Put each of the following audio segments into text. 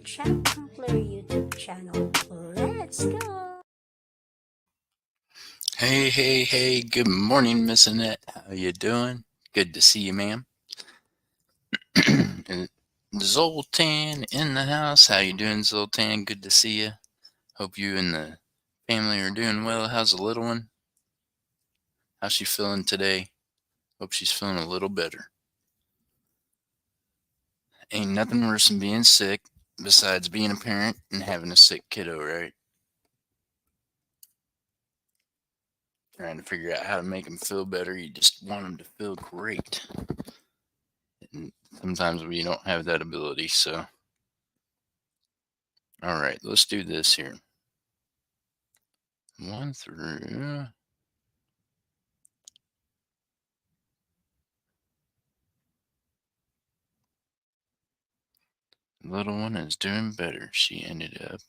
Exemplar YouTube channel. Let's go! Hey, hey, hey, good morning, Miss Annette. How you doing? Good to see you, ma'am. Zoltan in the house. How you doing, Zoltan? Good to see you. Hope you and the family are doing well. How's the little one? How's she feeling today? Hope she's feeling a little better. Ain't nothing worse than being sick, besides being a parent and having a sick kiddo, right? Trying to figure out how to make them feel better. You just want them to feel great. And sometimes we don't have that ability, so. All right, let's do this here. 1 through. Little one is doing better. She ended up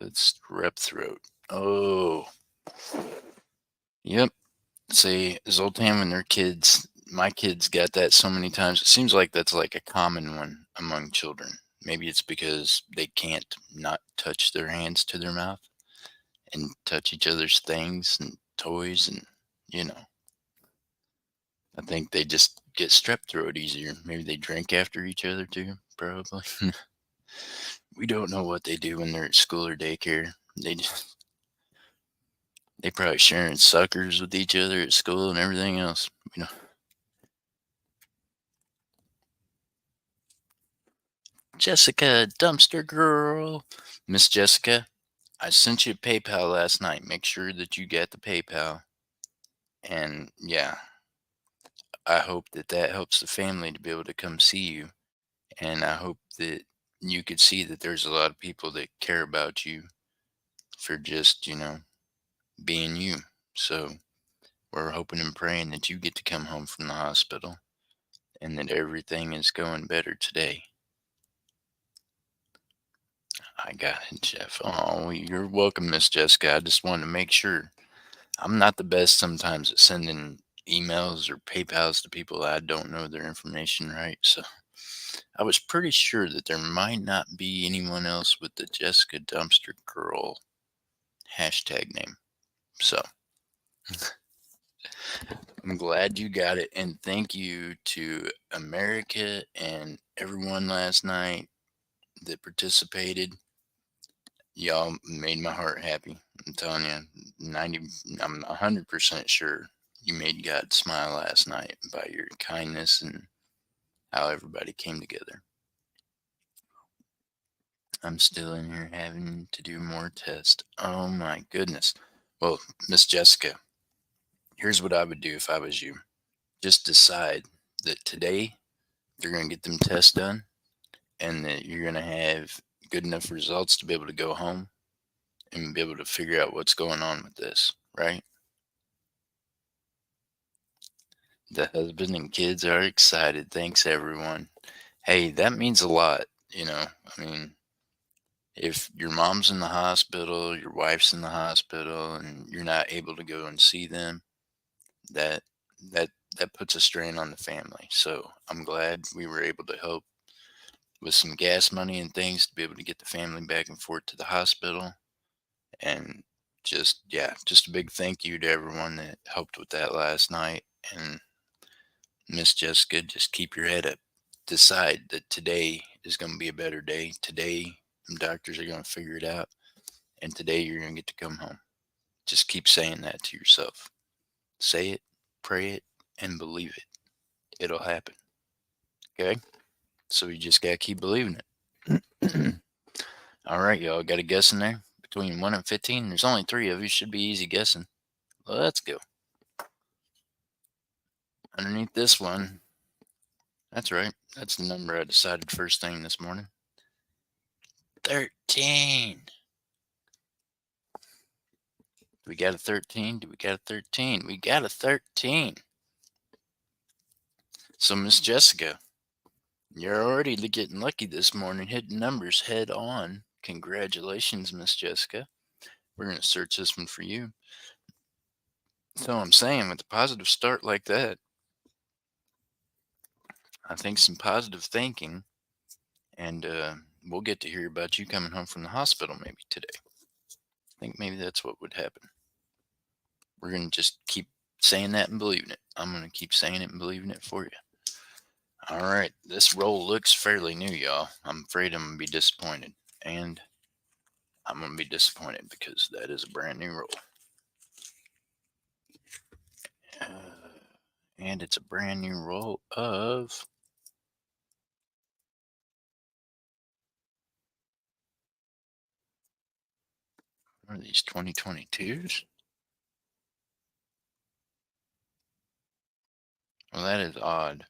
with strep throat. Oh, yep. See, Zoltan and their kids, my kids got that so many times. It seems like that's like a common one among children. Maybe it's because they can't not touch their hands to their mouth and touch each other's things and toys and, you know. I think they just get strep throat easier. Maybe they drink after each other too, probably. We don't know what they do when they're at school or daycare. They probably sharing suckers with each other at school and everything else. Jessica, dumpster girl. Miss Jessica, I sent you a PayPal last night. Make sure that you get the PayPal. And yeah, I hope that that helps the family to be able to come see you. And I hope that you could see that there's a lot of people that care about you for just, being you. So we're hoping and praying that you get to come home from the hospital and that everything is going better today. I got it, Jeff. Oh, you're welcome, Miss Jessica. I just wanted to make sure. I'm not the best sometimes at sending emails or PayPals to people I don't know their information right. So I was pretty sure that there might not be anyone else with the Jessica Dumpster Girl hashtag name. So I'm glad you got it. And thank you to America and everyone last night that participated. Y'all made my heart happy. I'm telling you, I'm 100% sure you made God smile last night by your kindness and how everybody came together. I'm still in here having to do more tests. Oh my goodness. Well, Miss Jessica, here's what I would do if I was you. Just decide that today you're going to get them tests done and that you're going to have good enough results to be able to go home and be able to figure out what's going on with this, right? The husband and kids are excited. Thanks, everyone. Hey, that means a lot. I mean, if your mom's in the hospital, your wife's in the hospital, and you're not able to go and see them, that that that puts a strain on the family. So I'm glad we were able to help with some gas money and things to be able to get the family back and forth to the hospital. And just a big thank you to everyone that helped with that last night. And Miss Jessica, just keep your head up. Decide that today is going to be a better day. Today, the doctors are going to figure it out. And today, you're going to get to come home. Just keep saying that to yourself. Say it, pray it, and believe it. It'll happen. Okay? So you just got to keep believing it. All right, y'all. Got a guess in there? Between 1 and 15? There's only 3 of you. Should be easy guessing. Let's go. Underneath this one, that's right. That's the number I decided first thing this morning. 13. We got a 13? Do we got a 13? We got a 13. So, Miss Jessica, you're already getting lucky this morning, hitting numbers head on. Congratulations, Miss Jessica. We're going to search this one for you. So, I'm saying with a positive start like that, I think some positive thinking and we'll get to hear about you coming home from the hospital maybe today. I think maybe that's what would happen. We're going to just keep saying that and believing it. I'm going to keep saying it and believing it for you. All right. This roll looks fairly new, y'all. I'm afraid I'm going to be disappointed. And I'm going to be disappointed because that is a brand new roll. Uh, and it's a brand new roll of. What are these 2022s? Well, that is odd.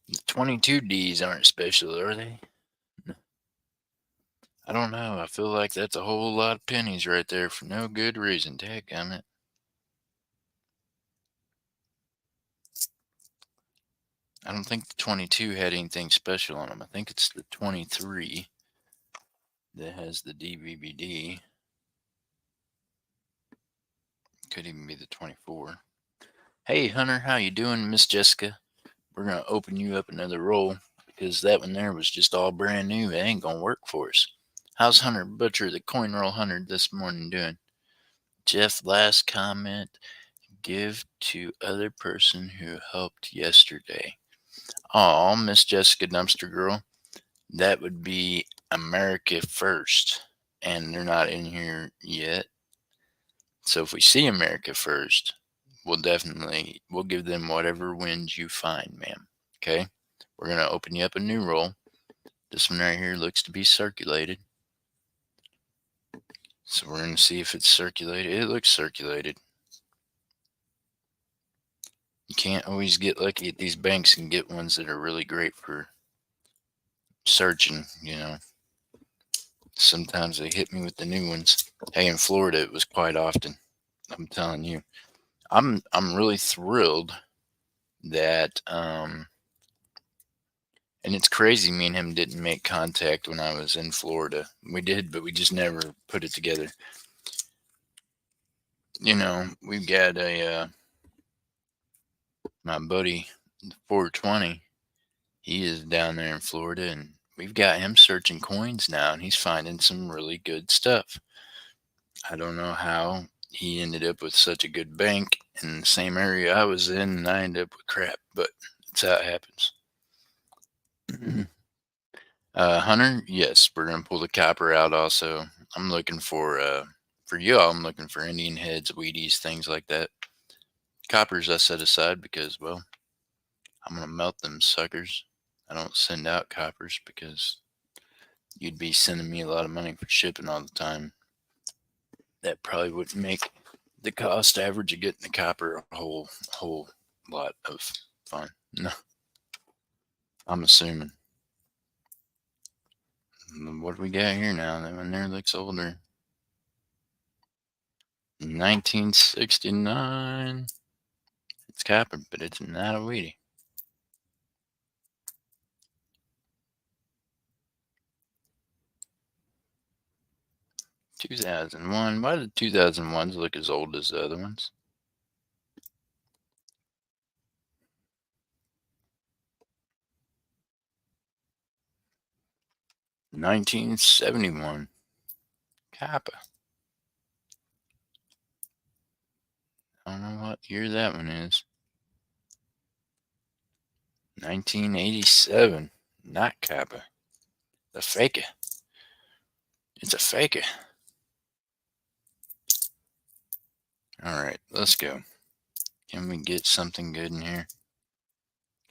The 22Ds aren't special, are they? I don't know. I feel like that's a whole lot of pennies right there for no good reason. Dadgummit. I don't think the 22 had anything special on them. I think it's the 23 that has the DVD. Could even be the 24. Hey, Hunter, how you doing, Miss Jessica? We're going to open you up another roll because that one there was just all brand new. It ain't going to work for us. How's Hunter Butcher, the coin roll hunter, this morning doing? Jeff, last comment. Give to other person who helped yesterday. Oh, Miss Jessica Dumpster Girl. That would be America First. And they're not in here yet. So if we see America First, we'll give them whatever wins you find, ma'am. Okay? We're going to open you up a new roll. This one right here looks to be circulated. So we're going to see if it's circulated. It looks circulated. You can't always get lucky at these banks and get ones that are really great for searching, Sometimes they hit me with the new ones. Hey, in Florida, it was quite often. I'm telling you. I'm really thrilled that and it's crazy me and him didn't make contact when I was in Florida. We did, but we just never put it together. We've got my buddy 420. He is down there in Florida, and we've got him searching coins now, and he's finding some really good stuff. I don't know how he ended up with such a good bank in the same area I was in, and I ended up with crap, but that's how it happens. Hunter, yes, we're gonna pull the copper out. Also, I'm looking for you. I'm looking for Indian heads, Wheaties, things like that. Coppers I set aside because, well, I'm gonna melt them suckers. I don't send out coppers because you'd be sending me a lot of money for shipping all the time. That probably wouldn't make the cost average of getting the copper a whole lot of fun. No, I'm assuming. What do we got here now? That one there looks older. 1969. It's copper, but it's not a Wheatie. 2001. Why did 2001s look as old as the other ones? $1971. Copper. I don't know what year that one is. 1987. Not copper. The faker. It's a faker. All right, let's go. Can we get something good in here?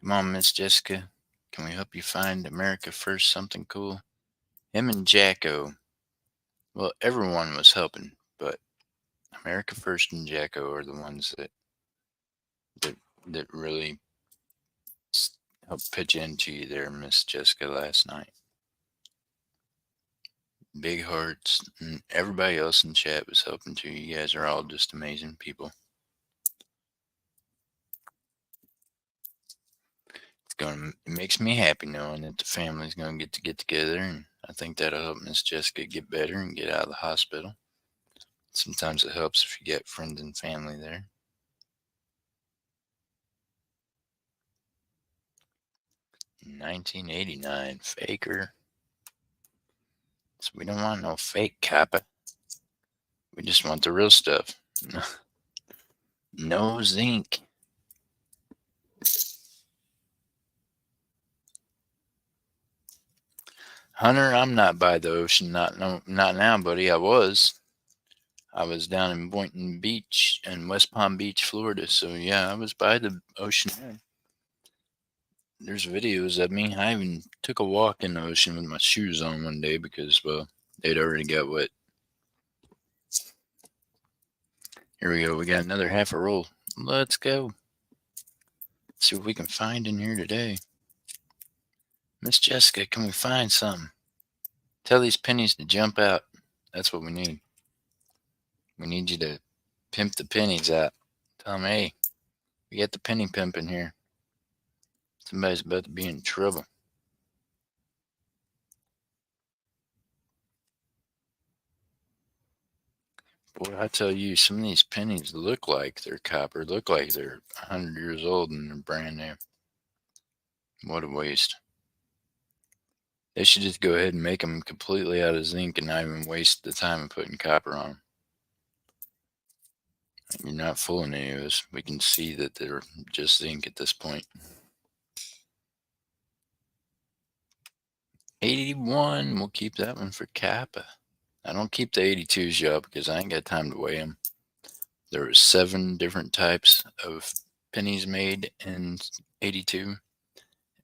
Come on, Miss Jessica. Can we help you find America First something cool? Him and Jacko. Well, everyone was helping, but America First and Jacko are the ones that that really helped pitch into you there, Miss Jessica, last night. Big hearts, and everybody else in chat was helping too. You guys are all just amazing people. It's it makes me happy knowing that the family's gonna get together, and I think that'll help Miss Jessica get better and get out of the hospital. Sometimes it helps if you get friends and family there. 1989 faker. So we don't want no fake Kappa. We just want the real stuff. No zinc. Hunter, I'm not by the ocean. Not now, buddy. I was. I was down in Boynton Beach and West Palm Beach, Florida. So yeah, I was by the ocean there. There's videos of me. I even took a walk in the ocean with my shoes on one day because, well, they'd already got wet. Here we go. We got another half a roll. Let's go. See what we can find in here today. Miss Jessica, can we find something? Tell these pennies to jump out. That's what we need. We need you to pimp the pennies out. Tell them, hey, we got the penny pimp in here. Somebody's about to be in trouble. Boy, I tell you, some of these pennies look like they're copper, look like they're 100 years old and they're brand new. What a waste. They should just go ahead and make them completely out of zinc and not even waste the time of putting copper on them. You're not fooling any of us. We can see that they're just zinc at this point. 81, we'll keep that one for Kappa. I don't keep the 82s, y'all, because I ain't got time to weigh them. There were 7 different types of pennies made in 82.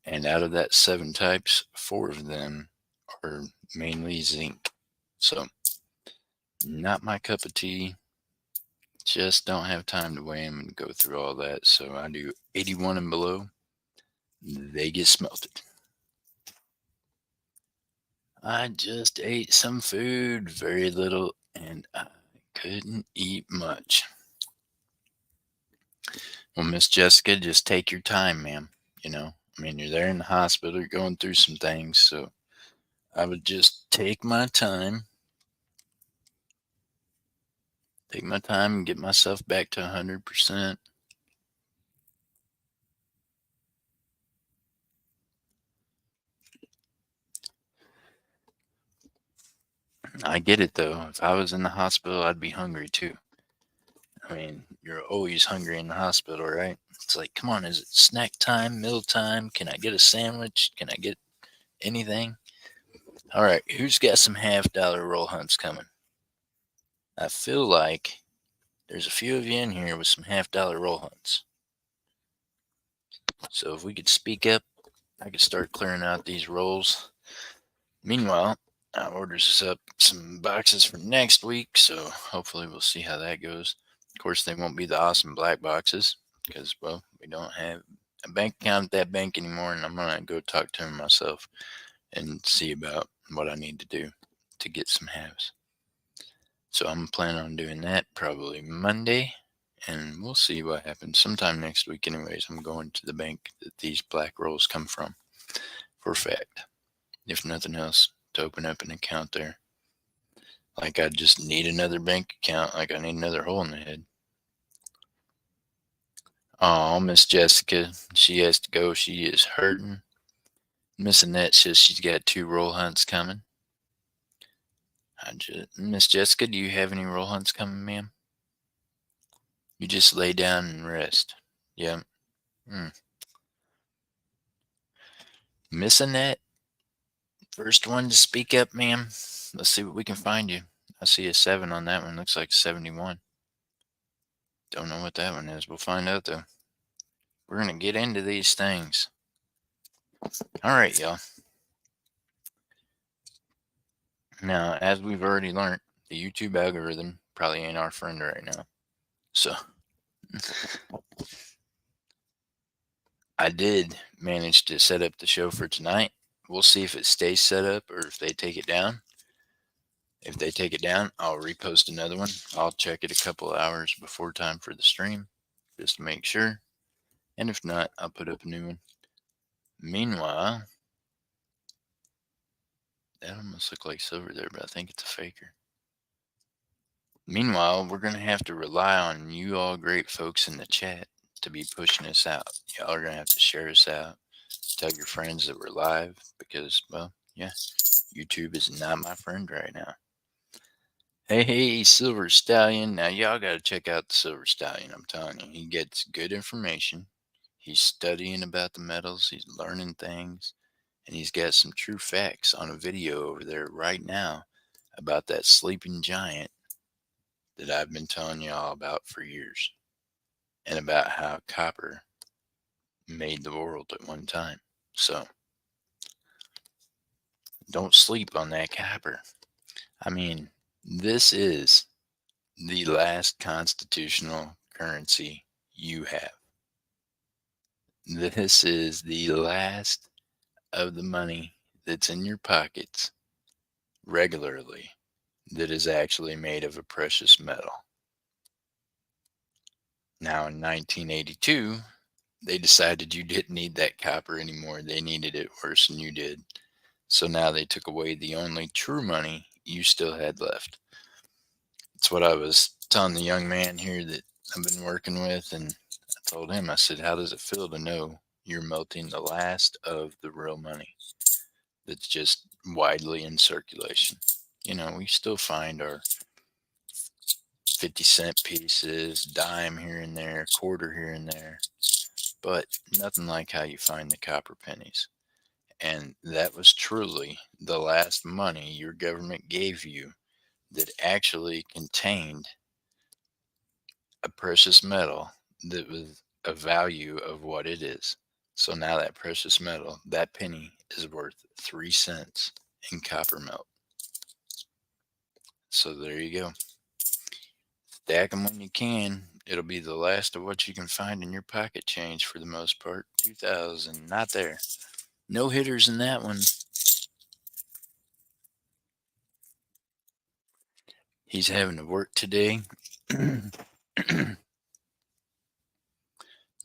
And out of that 7 types, 4 of them are mainly zinc. So, not my cup of tea. Just don't have time to weigh them and go through all that. So, I do 81 and below. They get smelted. I just ate some food, very little, and I couldn't eat much. Well, Miss Jessica, just take your time, ma'am. You're there in the hospital, you're going through some things, so I would just take my time and get myself back to 100%. I get it though. If I was in the hospital, I'd be hungry too. You're always hungry in the hospital, right? It's like, come on, is it snack time, meal time? Can I get a sandwich? Can I get anything? All right, who's got some $50 roll hunts coming? I feel like there's a few of you in here with some $50 roll hunts. So if we could speak up, I could start clearing out these rolls. Meanwhile, I orders us up some boxes for next week, so hopefully we'll see how that goes. Of course, they won't be the awesome black boxes because, well, we don't have a bank account at that bank anymore, and I'm going to go talk to him myself and see about what I need to do to get some halves. So I'm planning on doing that probably Monday, and we'll see what happens. Sometime next week anyways, I'm going to the bank that these black rolls come from for a fact. If nothing else, to open up an account there. Like I just need another bank account, like I need another hole in the head. Oh, Miss Jessica, she has to go. She is hurting. Miss Annette says she's got 2 roll hunts coming. Miss Jessica, do you have any roll hunts coming, ma'am? You just lay down and rest. Yeah. Miss Annette, first one to speak up, ma'am. Let's see what we can find you. I see a 7 on that one. Looks like 71. Don't know what that one is. We'll find out though. We're going to get into these things. All right, y'all. Now, as we've already learned, the YouTube algorithm probably ain't our friend right now. So, I did manage to set up the show for tonight. We'll see if it stays set up or if they take it down. If they take it down, I'll repost another one. I'll check it a couple of hours before time for the stream just to make sure. And if not, I'll put up a new one. Meanwhile, that almost looked like silver there, but I think it's a faker. Meanwhile, we're going to have to rely on you all great folks in the chat to be pushing us out. Y'all are going to have to share us out. Tell your friends that we're live because, well, yeah, YouTube is not my friend right now. Hey, Silver Stallion. Now, y'all got to check out the Silver Stallion. I'm telling you, he gets good information. He's studying about the metals, he's learning things, and he's got some true facts on a video over there right now about that sleeping giant that I've been telling y'all about for years and about how copper made the world at one time. So, don't sleep on that copper. I mean, this is the last constitutional currency you have. This is the last of the money that's in your pockets regularly that is actually made of a precious metal. Now, in 1982, they decided you didn't need that copper anymore. They needed it worse than you did. So now they took away the only true money you still had left. That's what I was telling the young man here that I've been working with. And I told him, I said, how does it feel to know you're melting the last of the real money that's just widely in circulation? You know, we still find our 50-cent pieces, dime here and there, quarter here and there, but nothing like how you find the copper pennies. And that was truly the last money your government gave you that actually contained a precious metal that was a value of what it is. So now that precious metal, that penny, is worth 3 cents in copper melt. So there you go. Stack them when you can. It'll be the last of what you can find in your pocket change for the most part. 2000, not there. No hitters in that one. He's having to work today.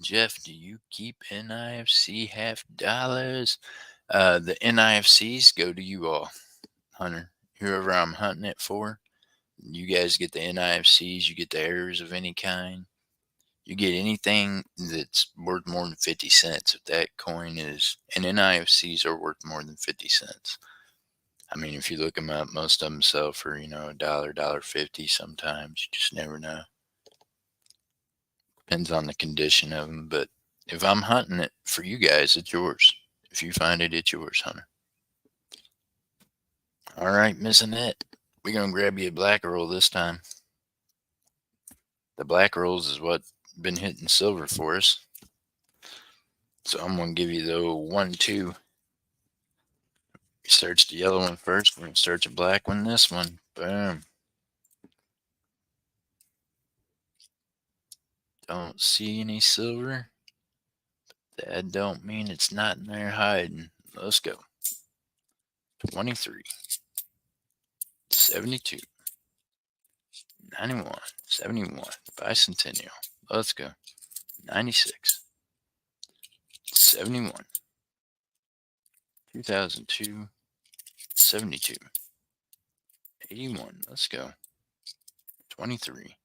Jeff, do you keep NIFC half dollars? The NIFCs go to you all, Hunter. Whoever I'm hunting it for, you guys get the NIFCs, you get the errors of any kind. You get anything that's worth more than 50 cents. If that coin is, and NIFCs are worth more than 50 cents. I mean, if you look them up, most of them sell for, $1, $1.50 sometimes. You just never know. Depends on the condition of them. But if I'm hunting it for you guys, it's yours. If you find it, it's yours, Hunter. All right, missing it. We're going to grab you a black roll this time. The black rolls is what been hitting silver for us. So I'm going to give you the 1, 2. Search the yellow one first. We're going to search a black one this one. Boom. Don't see any silver. That don't mean it's not in there hiding. Let's go. 23, 72, 91, 71, bicentennial. Let's go. 96, 71, 2002, 72, 81. Let's go. 23.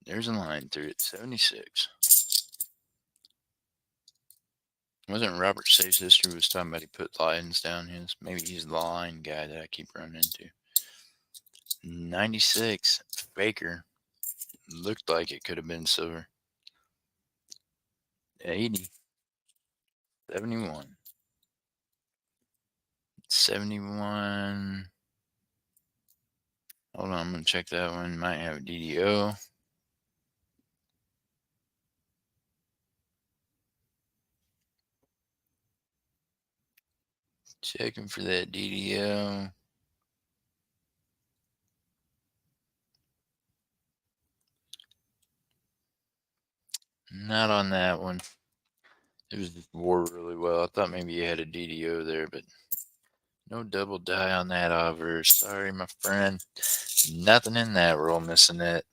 There's a line through it. 76. Wasn't Robert Safe's history was talking about he put lines down his? Maybe he's the line guy that I keep running into. 96. Faker. Looked like it could have been silver. 80. 71. 71. Hold on, I'm going to check that one. Might have a DDO. Checking for that DDO. Not on that one. It was just wore really well. I thought maybe you had a DDO there, but no double die on that offer. Sorry, my friend. Nothing in that roll, missing it.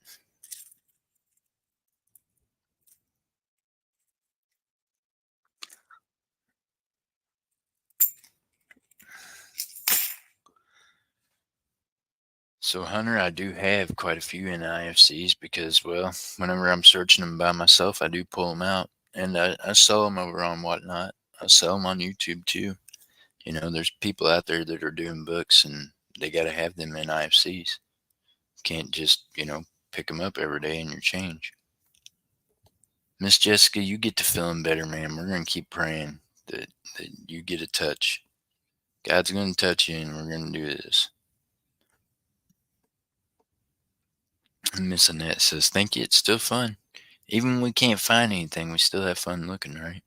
So, Hunter, I do have quite a few NIFCs because, well, whenever I'm searching them by myself, I do pull them out and I sell them over on Whatnot. I sell them on YouTube too. There's people out there that are doing books and they got to have them NIFCs. Can't just, pick them up every day in your change. Miss Jessica, you get to feeling better, man. We're going to keep praying that you get a touch. God's going to touch you and we're going to do this. Miss Annette says, thank you. It's still fun. Even when we can't find anything, we still have fun looking, right?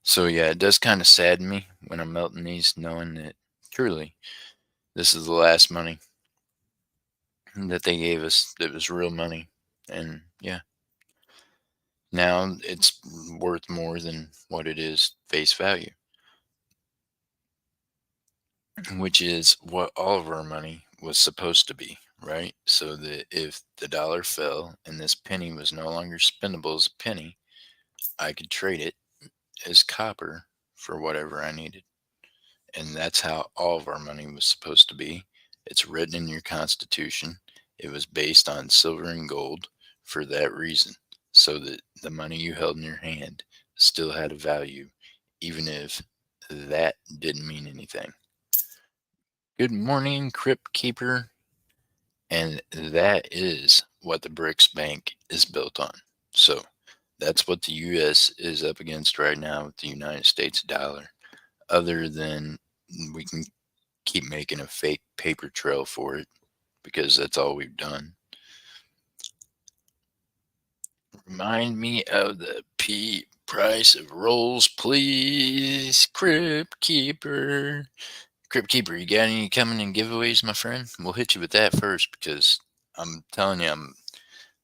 So, yeah, it does kind of sadden me when I'm melting these, knowing that truly this is the last money that they gave us that was real money. And yeah, now it's worth more than what it is face value, which is what all of our money was supposed to be, right? So that if the dollar fell and this penny was no longer spendable as a penny, I could trade it as copper for whatever I needed. And that's how all of our money was supposed to be. It's written in your Constitution. It was based on silver and gold for that reason, so that the money you held in your hand still had a value, even if that didn't mean anything. Good morning, Crypt Keeper. And that is what the BRICS Bank is built on. So that's what the U.S. is up against right now with the United States dollar. Other than we can keep making a fake paper trail for it because that's all we've done. Remind me of the price of rolls, please, Crypt Keeper. Crypt Keeper, you got any coming in giveaways, my friend? We'll hit you with that first because I'm telling you,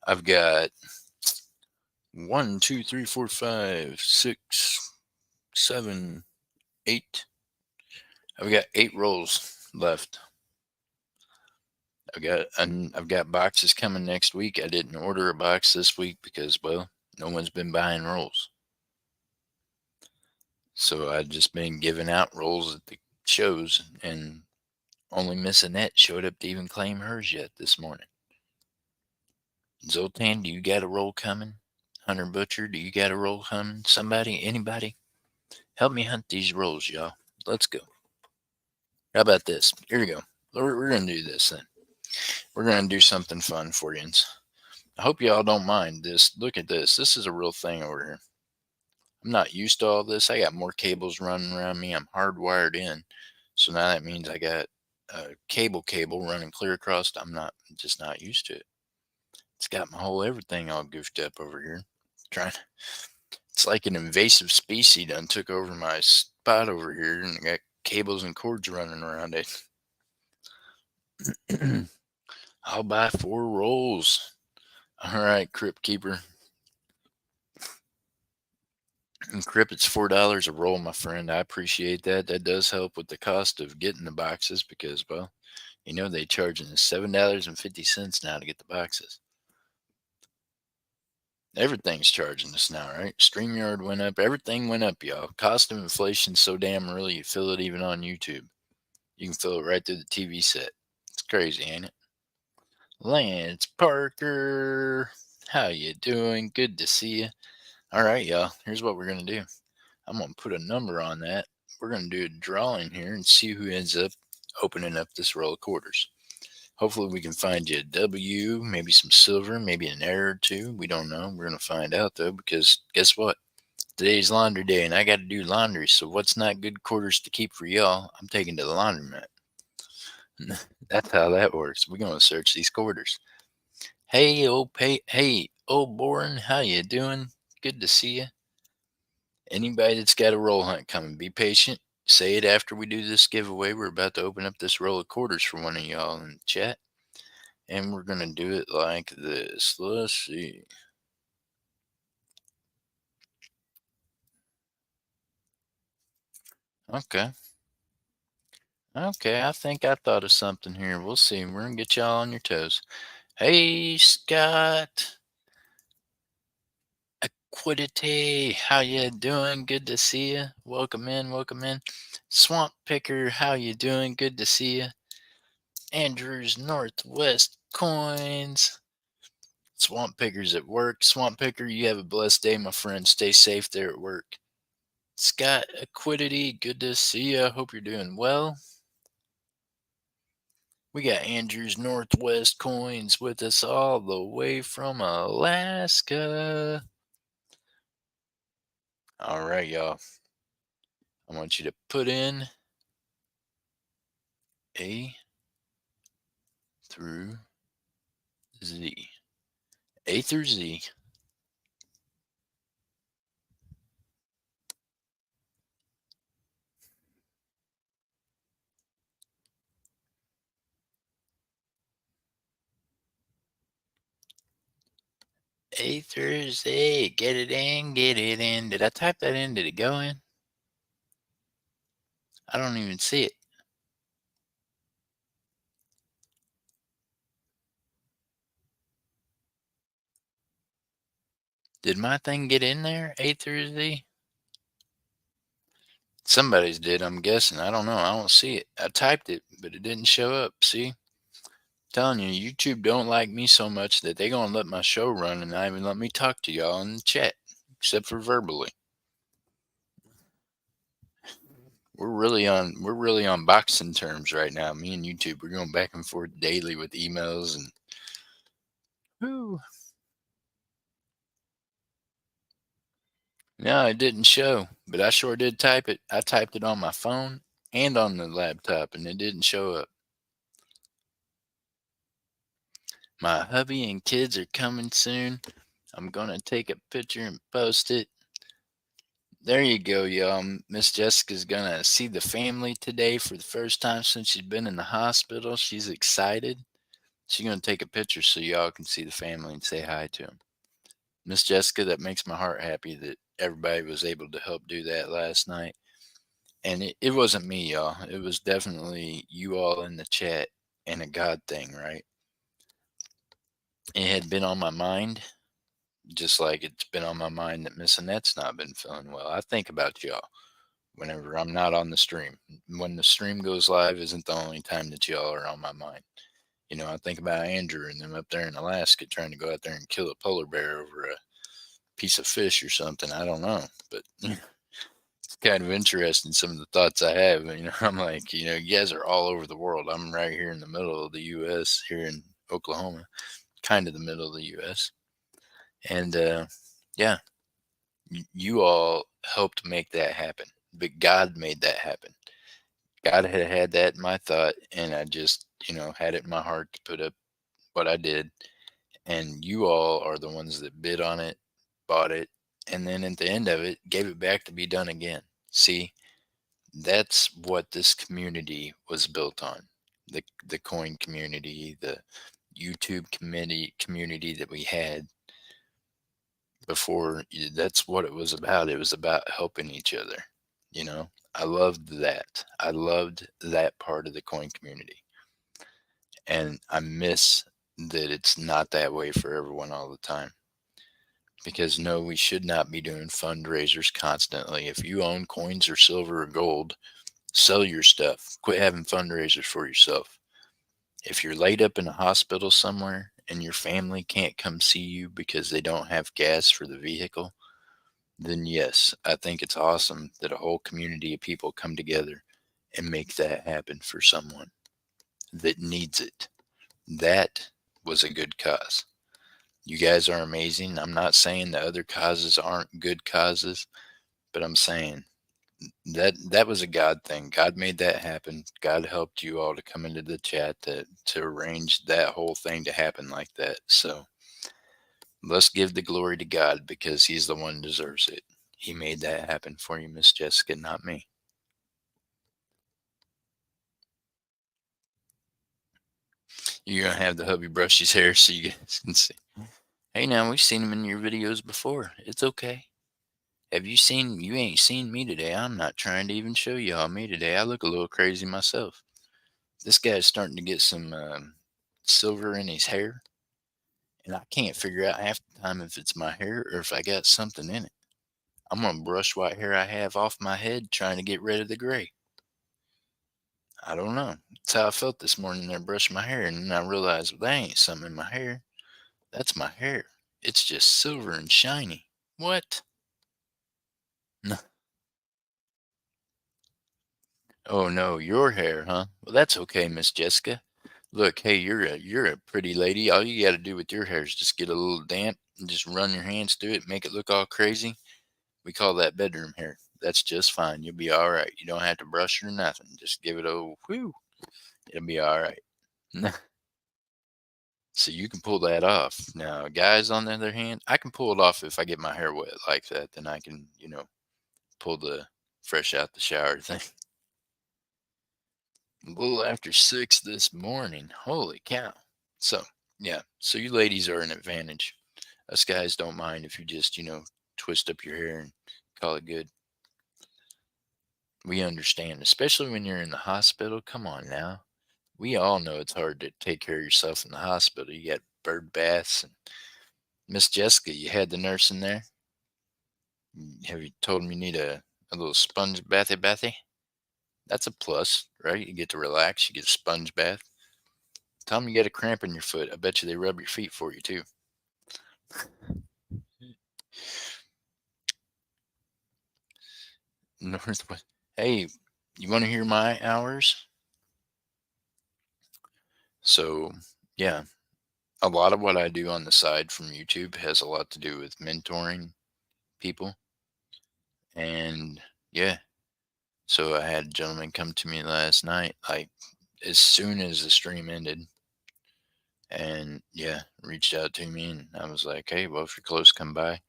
I've got 1, 2, 3, 4, 5, 6, 7, 8. I've got 8 rolls left. I've got boxes coming next week. I didn't order a box this week because, well, no one's been buying rolls. So I've just been giving out rolls at the shows, and only Miss Annette showed up to even claim hers yet this morning. Zoltan, do you got a roll coming? Hunter Butcher, do you got a roll coming? Somebody, anybody? Help me hunt these rolls, y'all. Let's go. How about this? Here we go. We're going to do this then. We're going to do something fun for you. I hope y'all don't mind this. Look at this. This is a real thing over here. I'm not used to all this. I got more cables running around me. I'm hardwired in. So now that means I got a cable running clear across. Just not used to it. It's got my whole everything all goofed up over here. It's like an invasive species done took over my spot over here and I got cables and cords running around it. I'll buy 4 rolls. All right, Crypt Keeper. And Crip, it's $4 a roll, my friend. I appreciate that. That does help with the cost of getting the boxes because, well, they charging us $7.50 now to get the boxes. Everything's charging us now, right? StreamYard went up. Everything went up, y'all. Cost of inflation's so damn real, you feel it even on YouTube. You can feel it right through the TV set. It's crazy, ain't it? Lance Parker, how you doing? Good to see you. All right, y'all. Here's what we're going to do. I'm going to put a number on that. We're going to do a drawing here and see who ends up opening up this roll of quarters. Hopefully we can find you a W, maybe some silver, maybe an error or two. We don't know. We're going to find out, though, because guess what? Today's laundry day, and I got to do laundry, so what's not good quarters to keep for y'all, I'm taking to the laundromat. That's how that works. We're going to search these quarters. Hey, old Boren, how you doing? Good to see you. Anybody that's got a roll hunt coming, be patient. Say it after we do this giveaway. We're about to open up this roll of quarters for one of y'all in the chat. And we're going to do it like this. Let's see. Okay. Okay, I think I thought of something here. We'll see. We're going to get y'all on your toes. Hey, Scott. Equidity, how you doing? Good to see you. Welcome in, welcome in. Swamp Picker, how you doing? Good to see you. Andrew's Northwest Coins. Swamp Picker's at work. Swamp Picker, you have a blessed day, my friend. Stay safe there at work. Scott Equidity, good to see you. I hope you're doing well. We got Andrew's Northwest Coins with us all the way from Alaska. All right, y'all. I want you to put in A through Z. A through Z. A through Z. Get it in, get it in. Did I type that in? Did it go in? I don't even see it. Did my thing get in there? A through Z? Somebody's did, I'm guessing. I don't know. I don't see it. I typed it, but it didn't show up. See? Telling you, YouTube don't like me so much that they gonna let my show run and not even let me talk to y'all in the chat, except for verbally. We're really on boxing terms right now. Me and YouTube, we're going back and forth daily with emails and whoo. No, it didn't show, but I sure did type it. I typed it on my phone and on the laptop, and it didn't show up. My hubby and kids are coming soon. I'm gonna take a picture and post it. There you go, y'all. Miss Jessica's gonna see the family today for the first time since she's been in the hospital. She's excited. She's gonna take a picture so y'all can see the family and say hi to them. Miss Jessica, that makes my heart happy that everybody was able to help do that last night. And it wasn't me, y'all. It was definitely you all in the chat and a God thing, right? It had been on my mind, just like it's been on my mind that Miss Annette's not been feeling well. I think about y'all whenever I'm not on the stream. When the stream goes live isn't the only time that y'all are on my mind. You know, I think about Andrew and them up there in Alaska trying to go out there and kill a polar bear over a piece of fish or something. I don't know, but it's kind of interesting some of the thoughts I have. You know, I'm like, you guys are all over the world. I'm right here in the middle of the U.S. here in Oklahoma, kind of the middle of the U.S. And yeah, you all helped make that happen, but God made that happen. God had that in my thought, and I just, had it in my heart to put up what I did. And you all are the ones that bid on it, bought it, and then at the end of it, gave it back to be done again. See, that's what this community was built on. The coin community, the YouTube community that we had before. That's what it was about. It was about helping each other. I loved that. I loved that part of the coin community. And I miss that it's not that way for everyone all the time. Because no, we should not be doing fundraisers constantly. If you own coins or silver or gold, sell your stuff. Quit having fundraisers for yourself. If you're laid up in a hospital somewhere and your family can't come see you because they don't have gas for the vehicle, then yes, I think it's awesome that a whole community of people come together and make that happen for someone that needs it. That was a good cause. You guys are amazing. I'm not saying the other causes aren't good causes, but I'm saying that was a God thing. God made that happen. God helped you all to come into the chat to arrange that whole thing to happen like that. So let's give the glory to God because He's the one who deserves it. He made that happen for you, Miss Jessica, not me. You're gonna have the hubby brush his hair so you guys can see. Hey, now we've seen him in your videos before. It's okay. You ain't seen me today. I'm not trying to even show y'all me today. I look a little crazy myself. This guy's starting to get some silver in his hair, and I can't figure out half the time if it's my hair or if I got something in it. I'm going to brush what hair I have off my head trying to get rid of the gray. I don't know. That's how I felt this morning there brushing my hair, and then I realized, well, that ain't something in my hair. That's my hair. It's just silver and shiny. What? No. Oh no, your hair, huh? Well, that's okay, Miss Jessica. Look, hey, you're a pretty lady. All you got to do with your hair is just get a little damp and just run your hands through it, make it look all crazy. We call that bedroom hair. That's just fine. You'll be all right. You don't have to brush or nothing. Just give it a whew. It'll be all right. So you can pull that off. Now, guys, on the other hand, I can pull it off if I get my hair wet like that. Then I can, pull the fresh out the shower thing. A little after 6 this morning. Holy cow. So, yeah. So you ladies are an advantage. Us guys don't mind if you just, twist up your hair and call it good. We understand, especially when you're in the hospital. Come on now. We all know it's hard to take care of yourself in the hospital. You got bird baths and Miss Jessica, you had the nurse in there. Have you told him you need a little sponge bathy? That's a plus, right? You get to relax, you get a sponge bath. Tell them you got a cramp in your foot. I bet you they rub your feet for you too. Northwest. Hey, you want to hear my hours? So, yeah, a lot of what I do on the side from YouTube has a lot to do with mentoring people. And yeah, so I had a gentleman come to me last night, like as soon as the stream ended, and yeah, reached out to me, and I was like, "Hey, well, if you're close, come by."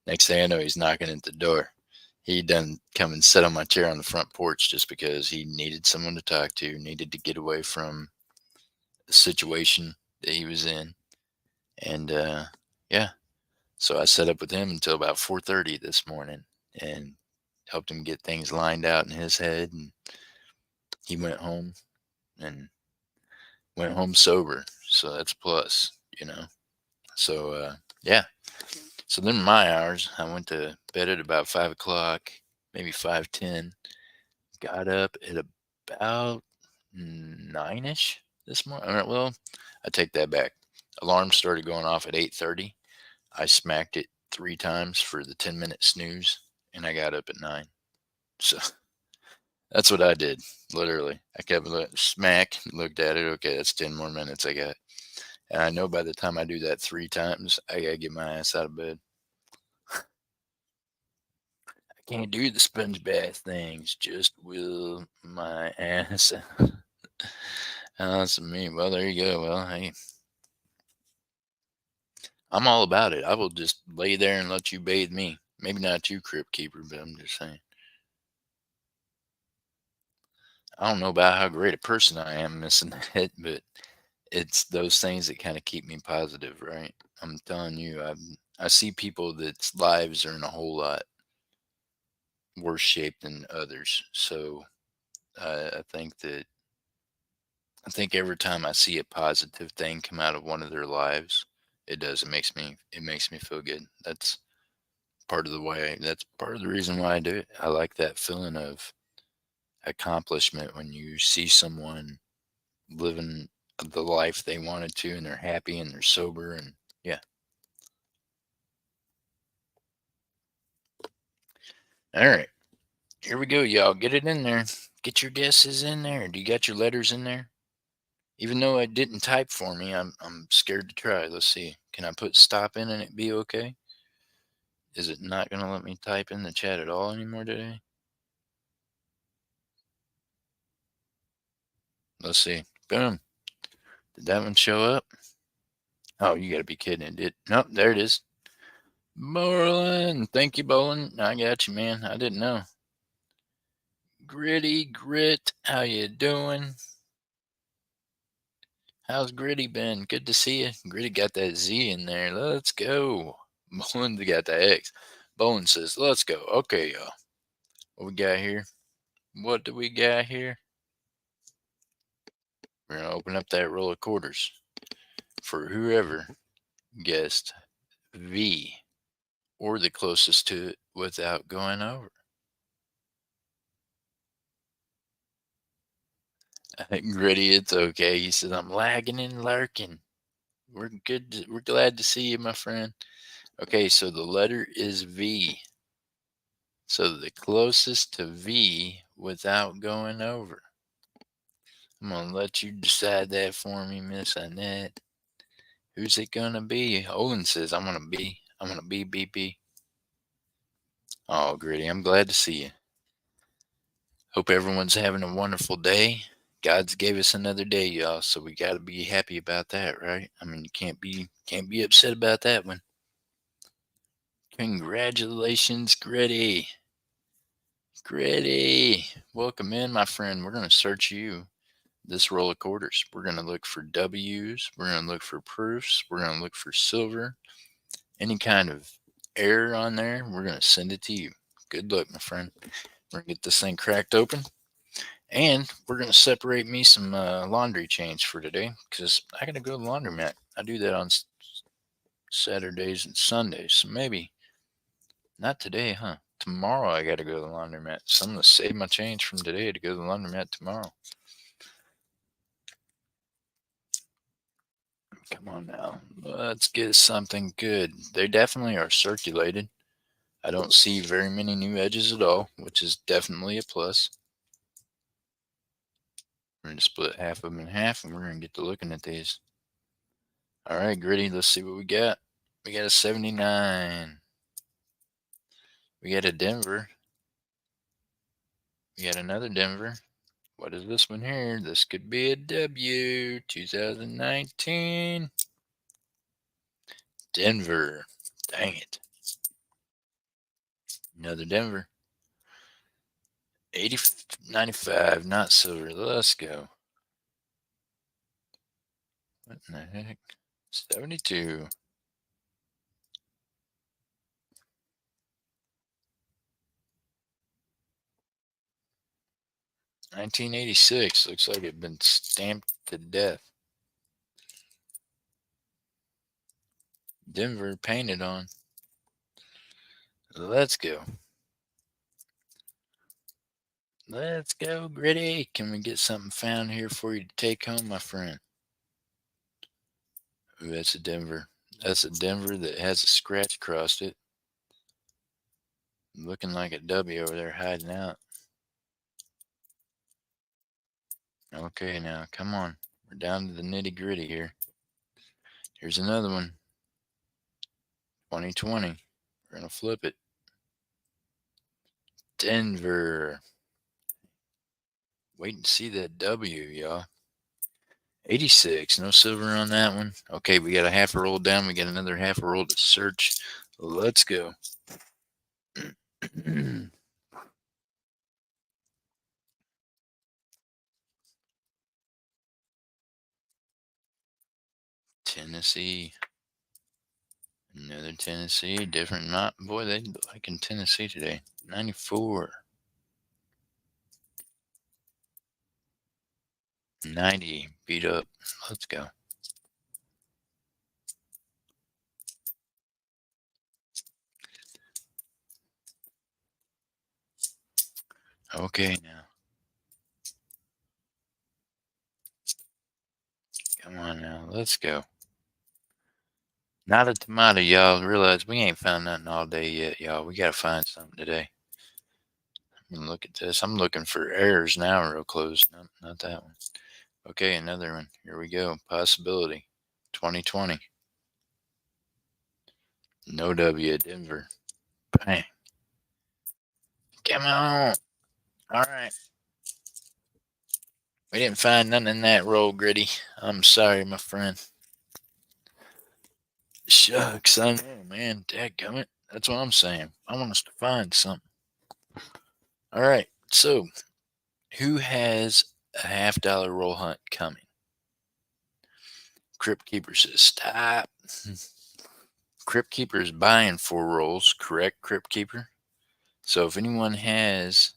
Next thing I know, he's knocking at the door. He done come and sit on my chair on the front porch just because he needed someone to talk to, needed to get away from the situation that he was in, and yeah, so I set up with him until about 4:30 this morning, and helped him get things lined out in his head, and he and went home sober. So that's a plus, you know. So yeah. So then my hours, I went to bed at about 5 o'clock, maybe 5:10. Got up at about 9ish this morning. Well, I take that back. Alarm started going off at 8:30. I smacked it 3 times for the 10-minute snooze, and I got up at 9. So that's what I did. Literally, I kept smack, looked at it. Okay, that's 10 more minutes I got. And I know by the time I do that 3 times, I gotta get my ass out of bed. I can't do the sponge bath things, just will my ass. That's me. Well, there you go. Well, hey, I'm all about it. I will just lay there and let you bathe me. Maybe not you, Crypt Keeper, but I'm just saying. I don't know about how great a person I am missing that, but it's those things that kind of keep me positive, right? I'm telling you, I see people that's lives are in a whole lot worse shape than others. So I think every time I see a positive thing come out of one of their lives, it does. It makes me feel good. That's part of the reason why I do it. I like that feeling of accomplishment when you see someone living the life they wanted to and they're happy and they're sober and yeah. All right. Here we go, y'all. Get it in there. Get your guesses in there. Do you got your letters in there? Even though it didn't type for me, I'm scared to try. Let's see. Can I put stop in and it be okay? Is it not going to let me type in the chat at all anymore today? Let's see. Boom. Did that one show up? Oh, you got to be kidding. It did. Nope, there it is. Borland. Thank you, Boland. I got you, man. I didn't know. Gritty Grit. How you doing? How's Gritty been? Good to see you. Gritty got that Z in there. Let's go. Boland got the X. Boland says, let's go. Okay, y'all. What we got here? What do we got here? We're going to open up that roll of quarters for whoever guessed V or the closest to it without going over. Gritty, it's okay. He says, I'm lagging and lurking. We're good. We're glad to see you, my friend. Okay, so the letter is V. So the closest to V without going over. I'm going to let you decide that for me, Miss Annette. Who's it going to be? Owen says, I'm going to be. I'm going to be BP. Oh, Gritty, I'm glad to see you. Hope everyone's having a wonderful day. God's gave us another day, y'all, so we got to be happy about that, right? I mean, you can't be upset about that one. Congratulations, Gritty. Gritty. Welcome in, my friend. We're going to search you this roll of quarters. We're going to look for W's. We're going to look for proofs. We're going to look for silver. Any kind of error on there, we're going to send it to you. Good luck, my friend. We're going to get this thing cracked open. And we're going to separate me some laundry change for today because I got to go to the laundromat. I do that on Saturdays and Sundays. So maybe not today, huh? Tomorrow I got to go to the laundromat. So I'm going to save my change from today to go to the laundromat tomorrow. Come on now. Let's get something good. They definitely are circulated. I don't see very many new edges at all, which is definitely a plus. We're going to split half of them in half and we're going to get to looking at these. All right, Gritty, let's see what we got. We got a 79. We got a Denver. We got another Denver. What is this one here? This could be a W. 2019. Denver. Dang it. Another Denver. 80, 95, not silver. Let's go. What in the heck? 72. 1986. Looks like it's been stamped to death. Denver painted on. Let's go. Let's go, Gritty. Can we get something found here for you to take home, my friend? Ooh, that's a Denver. That's a Denver that has a scratch across it. Looking like a W over there hiding out. Okay, now, come on. We're down to the nitty gritty here. Here's another one. 2020. We're going to flip it. Denver. Wait and see that W, y'all. 86. No silver on that one. Okay, we got a half a roll down. We got another half a roll to search. Let's go. Tennessee. Another Tennessee. Different not. Boy, they like in Tennessee today. 94. 90. Beat up. Let's go. Okay, now. Come on now. Let's go. Not a tomato, y'all. Realize we ain't found nothing all day yet, y'all. We gotta find something today. Look at this. I'm looking for errors now, real close. No, not that one. Okay, another one. Here we go. Possibility. 2020. No W at Denver. Bang. Come on. All right. We didn't find nothing in that roll, Gritty. I'm sorry, my friend. Shucks, I know, man. Dadgummit. That's what I'm saying. I want us to find something. All right. So, who has a $50 roll hunt coming? Crypt Keeper says, stop. Crypt Keeper is buying 4 rolls, correct, Crypt Keeper? So if anyone has,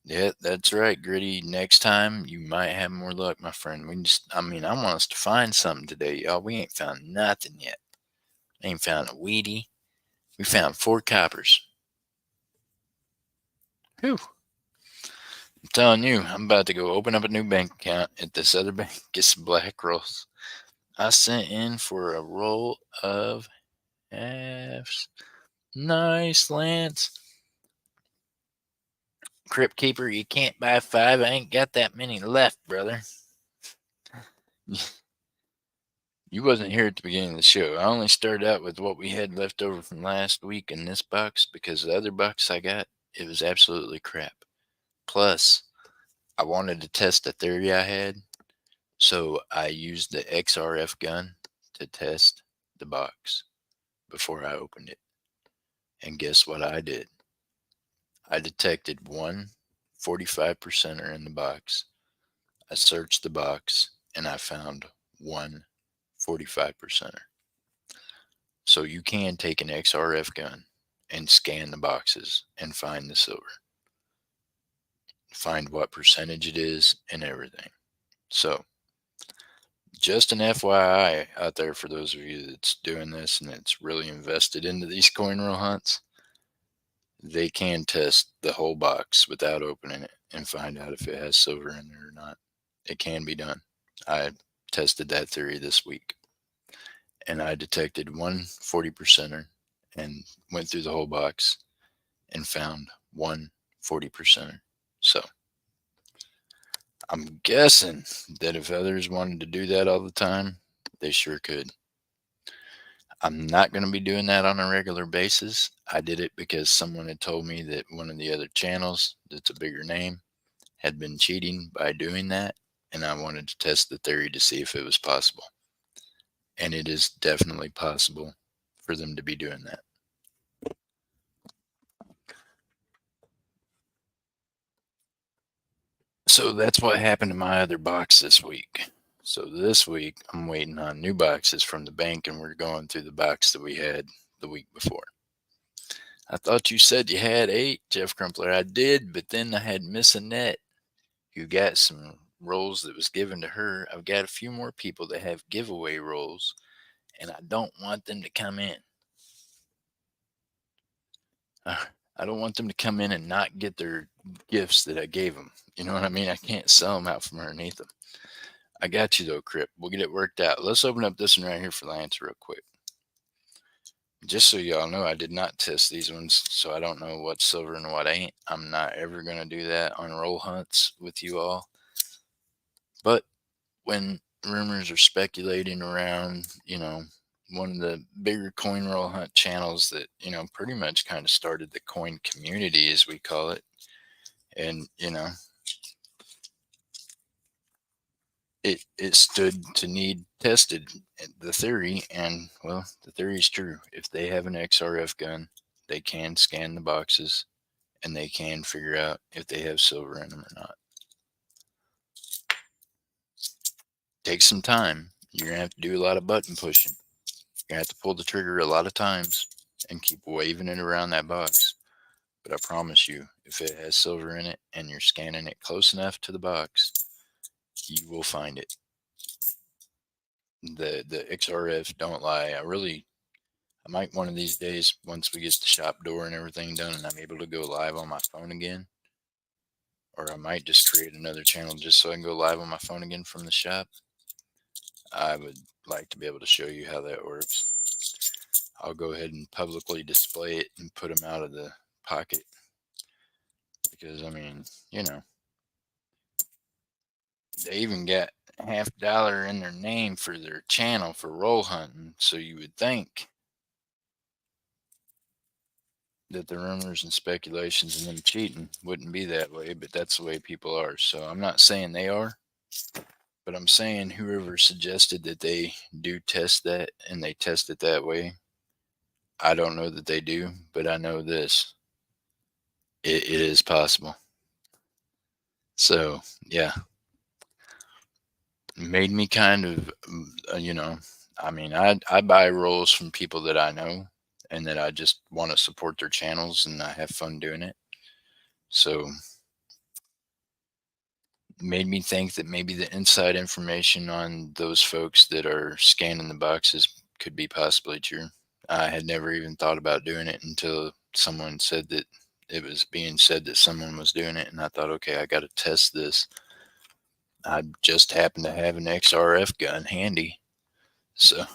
yeah, that's right, Gritty. Next time you might have more luck, my friend. I want us to find something today, y'all. We ain't found nothing yet. Ain't found a weedy. We found 4 coppers. Whew. I'm telling you, I'm about to go open up a new bank account at this other bank, get some black rolls. I sent in for a roll of halves. Nice, Lance. Crypt Keeper, you can't buy five. I ain't got that many left, brother. You wasn't here at the beginning of the show. I only started out with what we had left over from last week in this box because the other box I got, it was absolutely crap. Plus, I wanted to test a theory I had, so I used the XRF gun to test the box before I opened it. And guess what I did? I detected one 45%er in the box. I searched the box and I found one 45%er. So you can take an XRF gun and scan the boxes and find the silver, find what percentage it is and everything. So just an FYI out there for those of you that's doing this and that's really invested into these coin roll hunts, they can test the whole box without opening it and find out if it has silver in there or not. It can be done. I tested that theory this week and I detected one 40%er and went through the whole box and found one 40%er. So I'm guessing that if others wanted to do that all the time, they sure could. I'm not going to be doing that on a regular basis. I did it because someone had told me that one of the other channels that's a bigger name had been cheating by doing that, and I wanted to test the theory to see if it was possible. And it is definitely possible for them to be doing that. So that's what happened to my other box this week. So this week, I'm waiting on new boxes from the bank, and we're going through the box that we had the week before. I thought you said you had 8, Jeff Crumpler. I did, but then I had Miss Annette, who got some rolls that was given to her. I've got a few more people that have giveaway rolls, and I don't want them to come in. I don't want them to come in and not get their gifts that I gave them. You know what I mean? I can't sell them out from underneath them. I got you though, Crip. We'll get it worked out. Let's open up this one right here for Lance real quick. Just so y'all know, I did not test these ones, so I don't know what's silver and what ain't. I'm not ever going to do that on roll hunts with you all. But when rumors are speculating around, one of the bigger coin roll hunt channels that, pretty much kind of started the coin community, as we call it. And, it stood to need tested, the theory. And, well, the theory is true. If they have an XRF gun, they can scan the boxes and they can figure out if they have silver in them or not. Takes some time. You're going to have to do a lot of button pushing. You're going to have to pull the trigger a lot of times and keep waving it around that box. But I promise you, if it has silver in it and you're scanning it close enough to the box, you will find it. The XRFs don't lie. I might one of these days, once we get the shop door and everything done and I'm able to go live on my phone again, or I might just create another channel just so I can go live on my phone again from the shop. I would like to be able to show you how that works. I'll go ahead and publicly display it and put them out of the pocket. Because, they even got $50 in their name for their channel for roll hunting. So you would think that the rumors and speculations and them cheating wouldn't be that way, but that's the way people are. So I'm not saying they are, but I'm saying whoever suggested that they do test that and they test it that way, I don't know that they do, but I know this. It is possible. So, yeah. Made me kind of, I buy rolls from people that I know and that I just want to support their channels and I have fun doing it. So, made me think that maybe the inside information on those folks that are scanning the boxes could be possibly true. I had never even thought about doing it until someone said that it was being said that someone was doing it, and I thought, okay, I got to test this. I just happened to have an XRF gun handy, so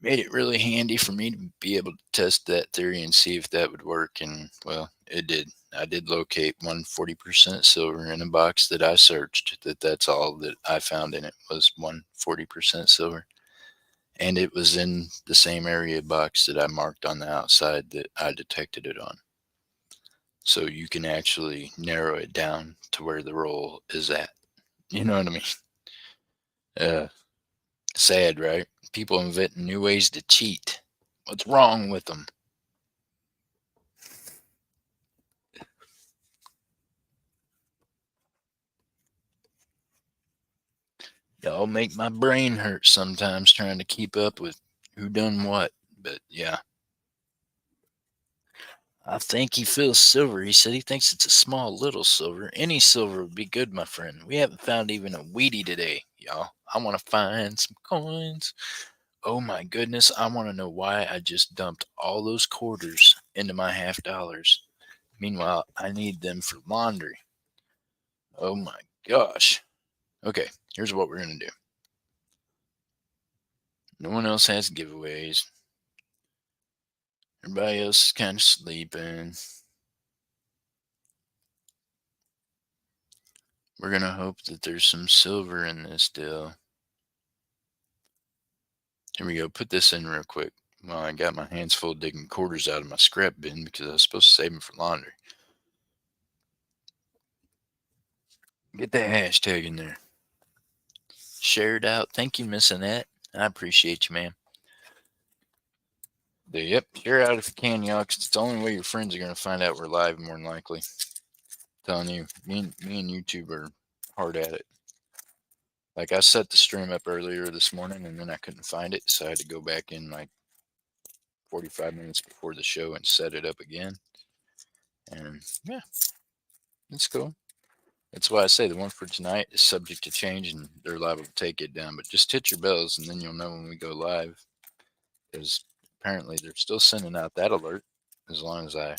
made it really handy for me to be able to test that theory and see if that would work. And well, it did. I did locate 140% silver in a box that I searched. That's all that I found in it was 140% silver. And it was in the same area box that I marked on the outside that I detected it on. So you can actually narrow it down to where the roll is at. You know what I mean? Uh, Sad, right? People inventing new ways to cheat. What's wrong with them? Y'all make my brain hurt sometimes trying to keep up with who done what. But yeah, I think he feels silver. He said he thinks it's a small little silver. Any silver would be good, my friend. We haven't found even a Wheatie today, y'all. I want to find some coins. Oh my goodness, I want to know why I just dumped all those quarters into my $50. Meanwhile, I need them for laundry. Oh my gosh. Okay, here's what we're going to do. No one else has giveaways. Everybody else is kind of sleeping. We're going to hope that there's some silver in this deal. Here we go. Put this in real quick. Well, I got my hands full digging quarters out of my scrap bin because I was supposed to save them for laundry. Get that hashtag in there. Share it out. Thank you, Miss Annette. I appreciate you, ma'am. Yep, share it out if you can, y'all, because it's the only way your friends are going to find out we're live, more than likely. I'm telling you, me and YouTube are hard at it. Like, I set the stream up earlier this morning, and then I couldn't find it, so I had to go back in like 45 minutes before the show and set it up again. And yeah, it's cool. That's why I say the one for tonight is subject to change, and they're liable to take it down. But just hit your bells, and then you'll know when we go live. Because apparently they're still sending out that alert as long as I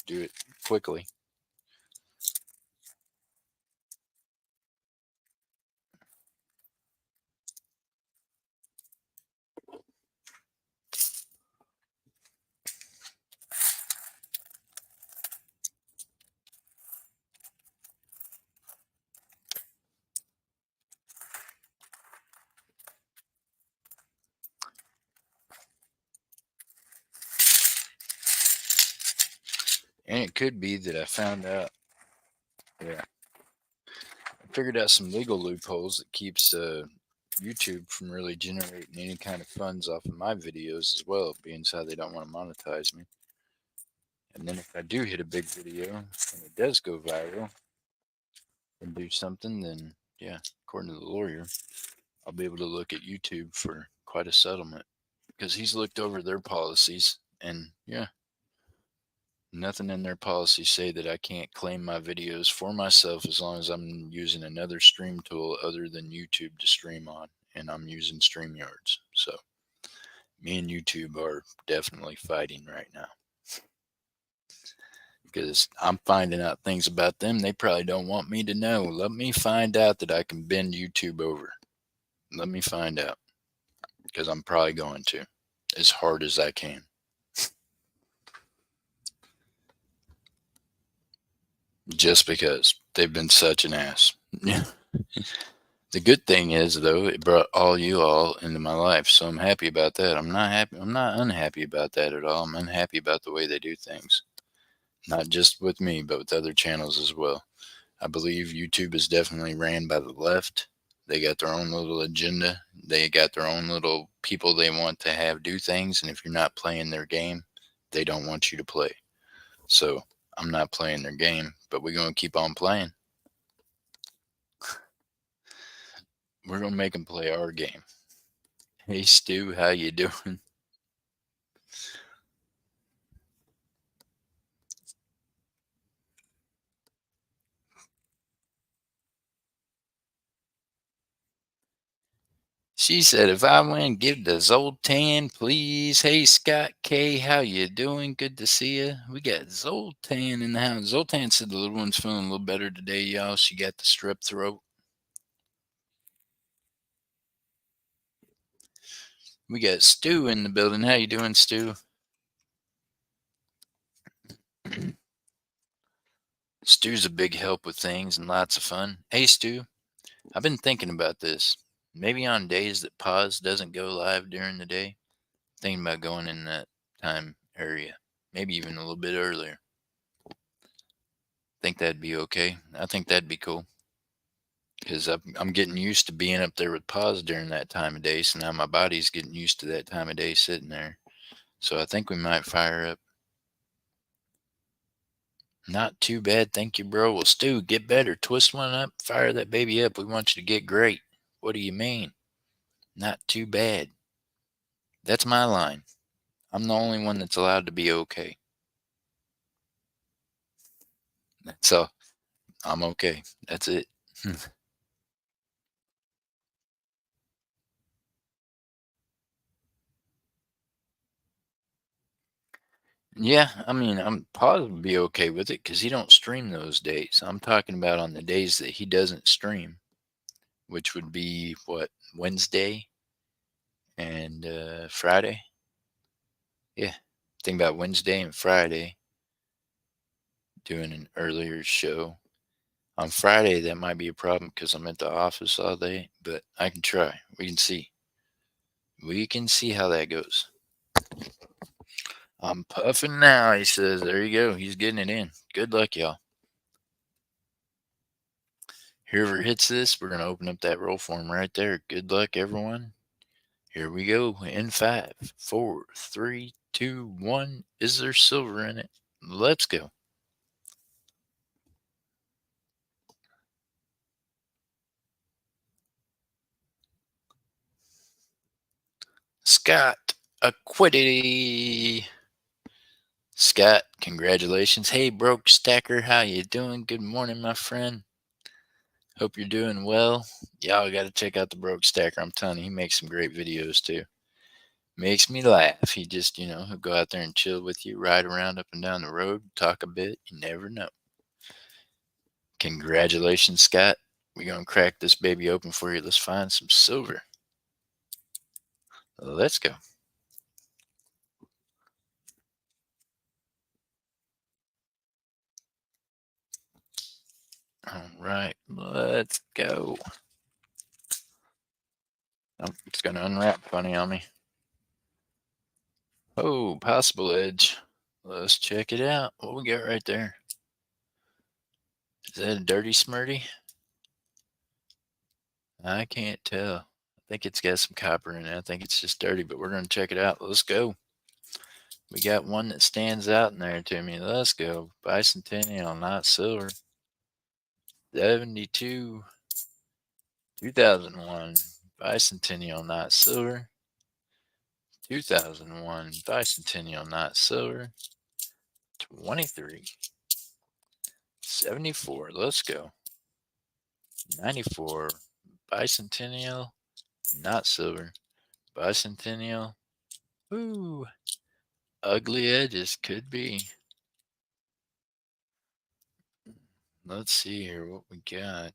do it quickly. And it could be that I found out, yeah, I figured out some legal loopholes that keeps YouTube from really generating any kind of funds off of my videos as well, being how they don't want to monetize me. And then if I do hit a big video and it does go viral and do something, then yeah, according to the lawyer, I'll be able to look at YouTube for quite a settlement because he's looked over their policies and yeah, nothing in their policies say that I can't claim my videos for myself as long as I'm using another stream tool other than YouTube to stream on, and I'm using StreamYards. So me and YouTube are definitely fighting right now because I'm finding out things about them they probably don't want me to know. Let me find out that I can bend YouTube over. Let me find out because I'm probably going to as hard as I can. Just because they've been such an ass. Yeah. The good thing is, though, it brought all you all into my life, so I'm happy about that. I'm not happy. I'm not unhappy about that at all. I'm unhappy about the way they do things, not just with me, but with other channels as well. I believe YouTube is definitely ran by the left. They got their own little agenda. They got their own little people they want to have do things, and if you're not playing their game, they don't want you to play. So I'm not playing their game, but we're going to keep on playing. We're going to make them play our game. Hey, Stu, how you doing? She said, "If I win, give the Zoltan, please." Hey, Scott K, how you doing? Good to see you. We got Zoltan in the house. Zoltan said the little one's feeling a little better today, y'all. She got the strep throat. We got Stu in the building. How you doing, Stu? Stu's a big help with things and lots of fun. Hey, Stu, I've been thinking about this. Maybe on days that pause doesn't go live during the day, thinking about going in that time area, maybe even a little bit earlier. Think that'd be okay? I think that'd be cool because I'm getting used to being up there with pause during that time of day. So now my body's getting used to that time of day sitting there. So I think we might fire up. Not too bad, thank you, bro. Well, Stu, get better. Twist one up, fire that baby up. We want you to get great. What do you mean? Not too bad. That's my line. I'm the only one that's allowed to be okay. So I'm okay. That's it. Yeah, I mean, I'm positive be okay with it because he don't stream those days. I'm talking about on the days that he doesn't stream, which would be what, Wednesday and Friday. Yeah, think about Wednesday and Friday doing an earlier show. On Friday, that might be a problem because I'm at the office all day, but I can try. We can see. We can see how that goes. I'm puffing now, he says. There you go. He's getting it in. Good luck, y'all. Whoever hits this, we're going to open up that roll form right there. Good luck, everyone. Here we go. In 5, 4, 3, 2, 1. Is there silver in it? Let's go. Scott, acquitted. Scott, congratulations. Hey, Broke Stacker, how you doing? Good morning, my friend. Hope you're doing well. Y'all got to check out the Broke Stacker. I'm telling you, he makes some great videos too. Makes me laugh. He just, he'll go out there and chill with you, ride around up and down the road, talk a bit. You never know. Congratulations, Scott. We're going to crack this baby open for you. Let's find some silver. Let's go. All right, let's go. Oh, it's going to unwrap funny on me. Oh, possible edge. Let's check it out. What we got right there? Is that a dirty Smarty? I can't tell. I think it's got some copper in it. I think it's just dirty, but we're going to check it out. Let's go. We got one that stands out in there to me. Let's go. Bicentennial, not silver. 72, 2001. Bicentennial, not silver. 2001. Bicentennial, not silver. 23. 74. Let's go. 94. Bicentennial, not silver. Bicentennial. Ooh. Ugly edges could be. Let's see here what we got.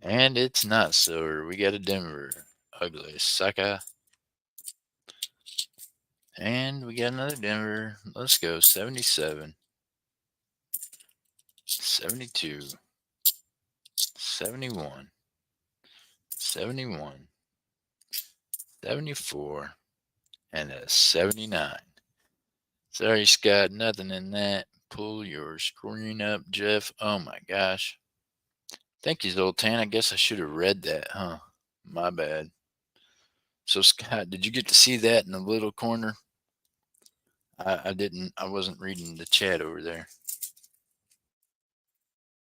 And it's not silver. We got a Denver. Ugly sucker. And we got another Denver. Let's go. 77. 72. 71. 71. 74. And a 79. Sorry, Scott. Nothing in that. Pull your screen up, Jeff. Oh my gosh. Thank you, Zoltan. I guess I should have read that, huh? My bad. So, Scott, did you get to see that in the little corner? I didn't. I wasn't reading the chat over there.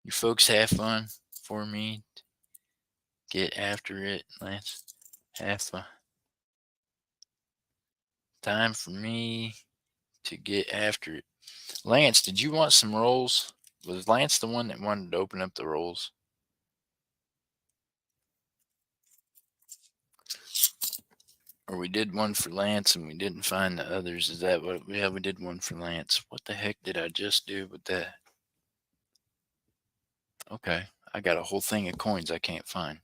You folks have fun for me. Get after it, Lance. Have fun. Time for me to get after it. Lance, did you want some rolls? Was Lance the one that wanted to open up the rolls? Or we did one for Lance and we didn't find the others. Is that what? Yeah, we did one for Lance. What the heck did I just do with that? Okay, I got a whole thing of coins I can't find.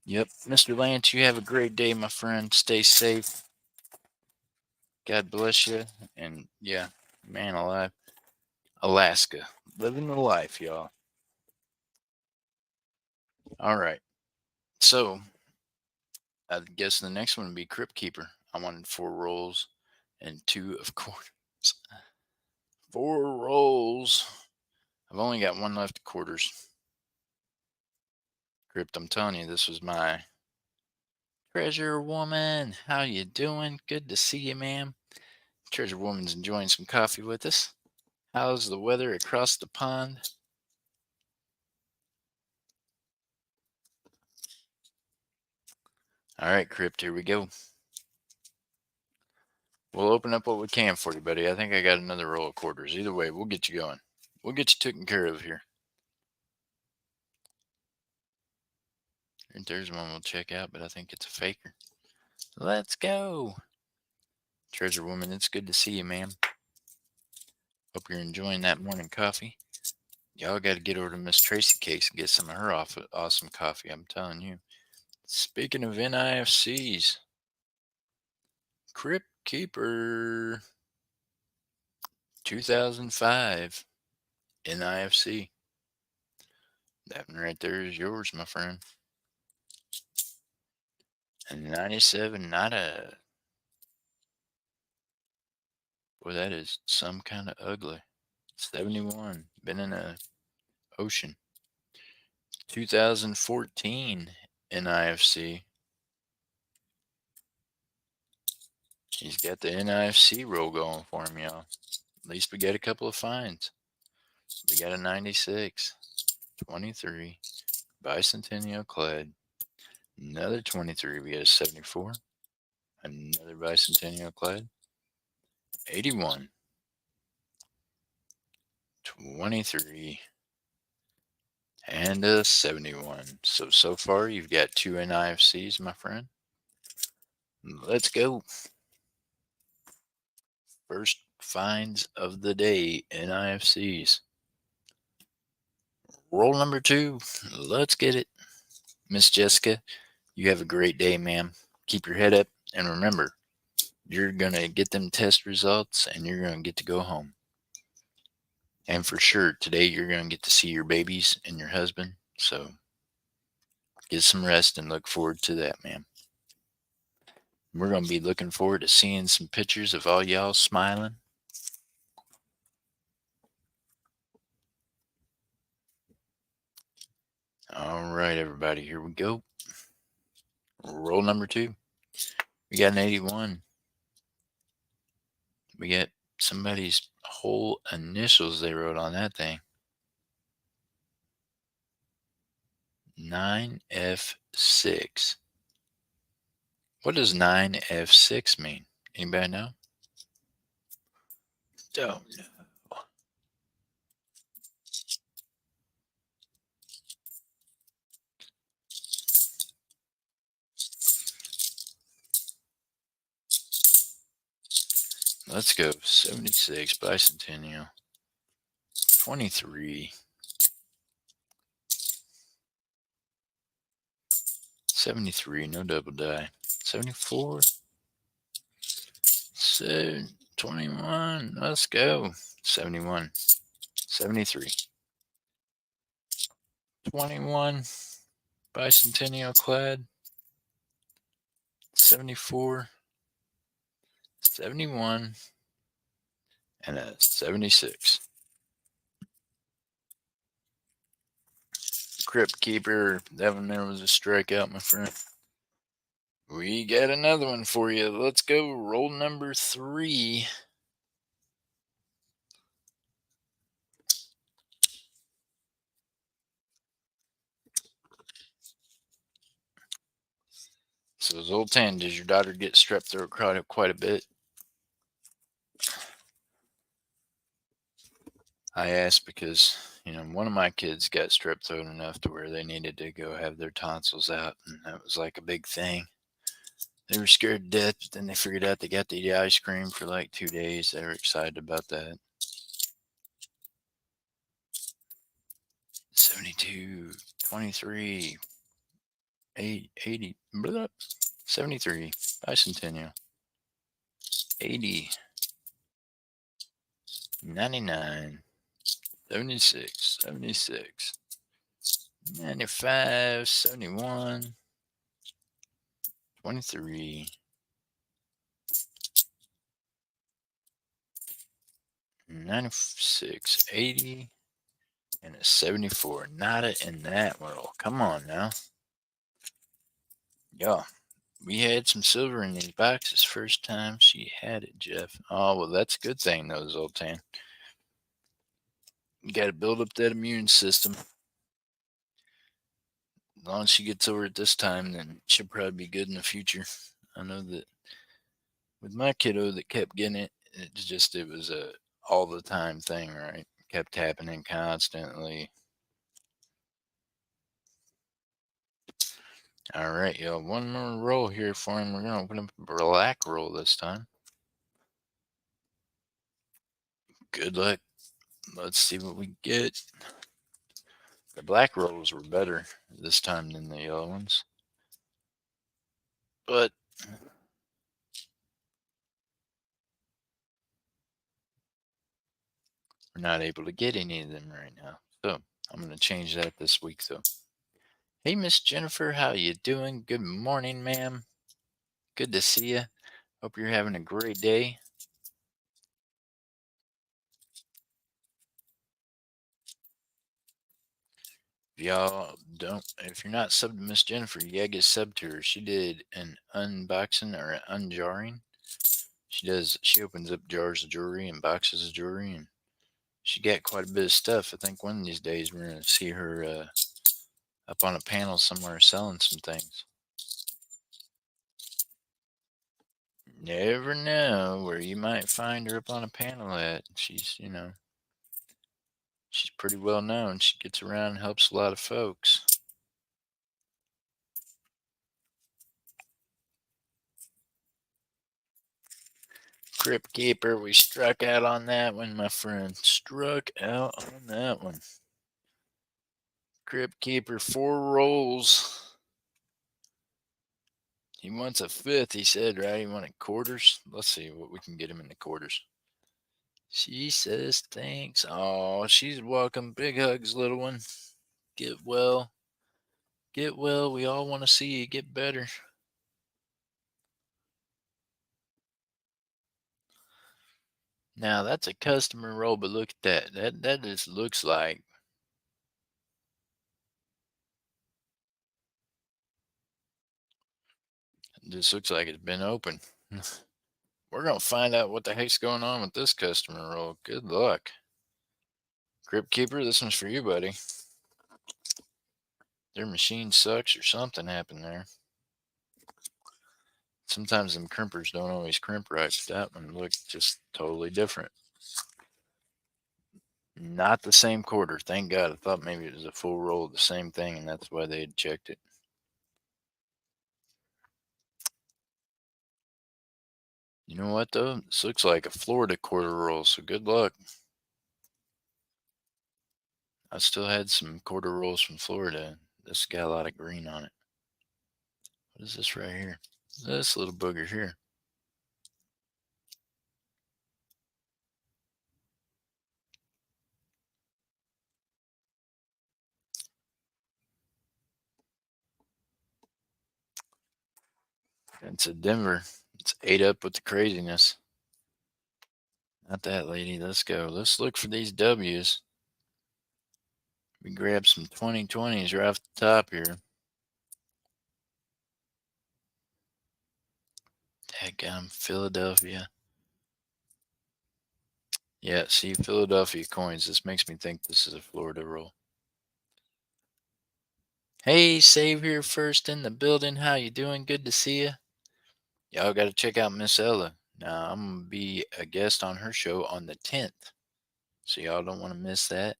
Yep, Mr. Lance, you have a great day, my friend. Stay safe. God bless you. And yeah, man alive. Alaska. Living the life, y'all. All right. So I guess the next one would be Crypt Keeper. I wanted 4 rolls and 2 of quarters. 4 rolls. I've only got 1 left of quarters. Crypt, I'm telling you, this was my treasure woman. How you doing? Good to see you, ma'am. Treasure woman's enjoying some coffee with us. How's the weather across the pond? All right, Crypt, here we go. We'll open up what we can for you, buddy. I think I got another roll of quarters. Either way, we'll get you going. We'll get you taken care of here. And there's one we'll check out, but I think it's a faker. Let's go. Treasure woman, it's good to see you, ma'am. Hope you're enjoying that morning coffee. Y'all got to get over to Miss Tracy Cakes and get some of her awesome coffee, I'm telling you. Speaking of NIFCs, Crypt Keeper 2005 NIFC. That one right there is yours, my friend. And 97, not a. Boy, that is some kind of ugly. 71, been in a ocean. 2014 NIFC. He's got the NIFC roll going for him, y'all. At least we got a couple of finds. We got a 96, 23, bicentennial clad. Another 23, we got a 74. Another bicentennial clad. 81, 23, and a 71. So far, you've got 2 NIFCs, my friend. Let's go. First finds of the day, NIFCs. Roll number 2. Let's get it. Miss Jessica, you have a great day, ma'am. Keep your head up. And remember, you're going to get them test results and you're going to get to go home. And for sure, today you're going to get to see your babies and your husband. So get some rest and look forward to that, ma'am. We're going to be looking forward to seeing some pictures of all y'all smiling. All right, everybody, here we go. Roll number 2. We got an 81. We got somebody's whole initials they wrote on that thing. 9F6. What does 9F6 mean? Anybody know? Don't know. Let's go. 76 bicentennial. 23. 73, no double die. 74. 21. Let's go. 71. 73. 21. Bicentennial clad. 74. 71. And a 76. Crypt Keeper, that one there was a strikeout, my friend. We got another one for you. Let's go. Roll number 3. So, Zoltan, does your daughter get strep throat quite a bit? I ask because One of my kids got strep throat enough to where they needed to go have their tonsils out, and that was like a big thing. They were scared to death, but then they figured out they got to eat ice cream for like 2 days. They were excited about that. 72, 23, 80, blah, 73, bicentennial, 80, 99, 76, 76, 95, 71, 23, 96, 80, and a 74. Not it in that world. Come on now. Yeah. We had some silver in these boxes first time she had it, Jeff. Oh, well, that's a good thing, though, Zoltan. You got to build up that immune system. As long as she gets over it this time, then she'll probably be good in the future. I know that with my kiddo that kept getting it, it was a all the time thing, right? Kept happening constantly. All right, y'all. One more roll here for him. We're gonna open up a black roll this time. Good luck. Let's see what we get. The black rolls were better this time than the yellow ones, but we're not able to get any of them right now. So I'm gonna change that this week, though. Hey, Miss Jennifer, how you doing? Good morning, ma'am. Good to see you. Hope you're having a great day. If you're not subbed to Miss Jennifer, you gotta get subbed to her. She did an unboxing or an unjarring. She opens up jars of jewelry and boxes of jewelry, and she got quite a bit of stuff. I think one of these days we're gonna see her up on a panel somewhere selling some things. Never know where you might find her up on a panel at. She's pretty well known. She gets around and helps a lot of folks. Crypt Keeper, we struck out on that one, my friend. Struck out on that one. Crypt Keeper, 4 rolls. He wants a fifth, he said, right? He wanted quarters. Let's see what we can get him in the quarters. She says thanks. Oh, she's welcome. Big hugs, little one. Get well. Get well. We all want to see you get better. Now, that's a customer roll, but look at that. That just looks like it's been open. We're going to find out what the heck's going on with this customer roll. Good luck. Crypt Keeper, this one's for you, buddy. Their machine sucks or something happened there. Sometimes them crimpers don't always crimp right, but that one looked just totally different. Not the same quarter. Thank God. I thought maybe it was a full roll of the same thing, and that's why they had checked it. You know what, though? This looks like a Florida quarter roll, so good luck. I still had some quarter rolls from Florida. This got a lot of green on it. What is this right here? This little booger here. It's a Denver. It's ate up with the craziness. Not that lady. Let's go. Let's look for these W's. We grab some 2020s right off the top here. Dadgum, Philadelphia. Yeah, see, Philadelphia coins. This makes me think this is a Florida roll. Hey, Save here first in the building. How you doing? Good to see you. Y'all got to check out Miss Ella. Now, I'm going to be a guest on her show on the 10th. So y'all don't want to miss that.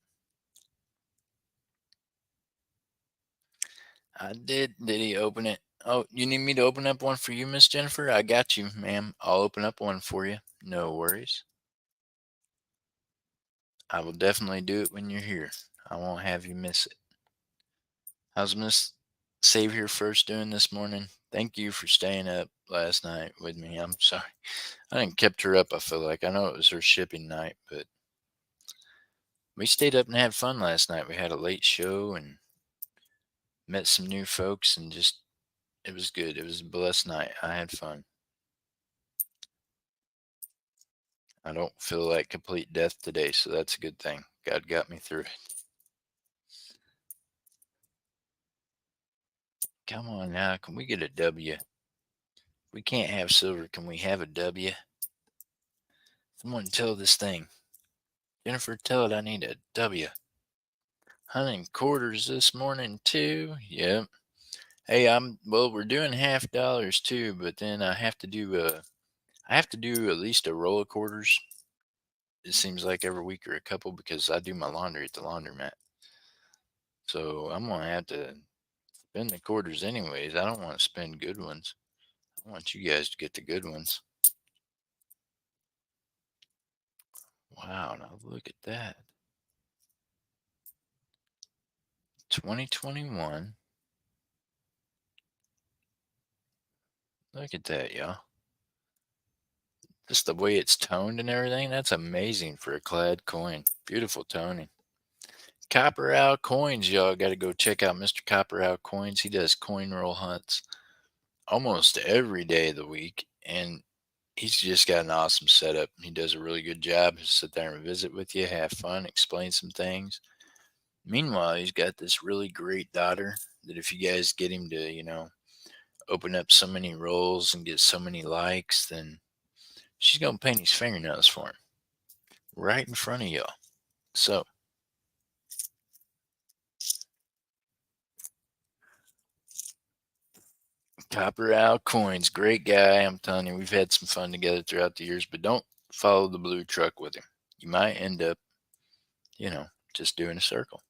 I did. Did he open it? Oh, you need me to open up one for you, Miss Jennifer? I got you, ma'am. I'll open up one for you. No worries. I will definitely do it when you're here. I won't have you miss it. How's Miss Save Here First doing this morning? Thank you for staying up last night with me. I'm sorry. I didn't kept her up, I feel like. I know it was her shipping night, but we stayed up and had fun last night. We had a late show and met some new folks and just it was good. It was a blessed night. I had fun. I don't feel like complete death today, so that's a good thing. God got me through it. Come on now, can we get a W? We can't have silver. Can we have a W? Someone tell this thing. Jennifer, tell it I need a W. Hunting quarters this morning too. Yep. Hey, we're doing half dollars too, but then I have to do at least a roll of quarters. It seems like every week or a couple because I do my laundry at the laundromat. So I'm gonna have to spend the quarters anyways. I don't want to spend good ones. I want you guys to get the good ones. Wow, now look at that. 2021. Look at that, y'all. Just the way it's toned and everything. That's amazing for a clad coin. Beautiful toning. Copper Owl Coins, y'all got to go check out Mr. Copper Owl Coins. He does coin roll hunts almost every day of the week, and he's just got an awesome setup. He does a really good job. He'll sit there and visit with you, have fun, explain some things. Meanwhile, he's got this really great daughter that if you guys get him to, open up so many rolls and get so many likes, then she's going to paint his fingernails for him right in front of y'all. So, Copper Owl Coins, great guy. I'm telling you, we've had some fun together throughout the years, but don't follow the blue truck with him. You might end up, you know, just doing a circle.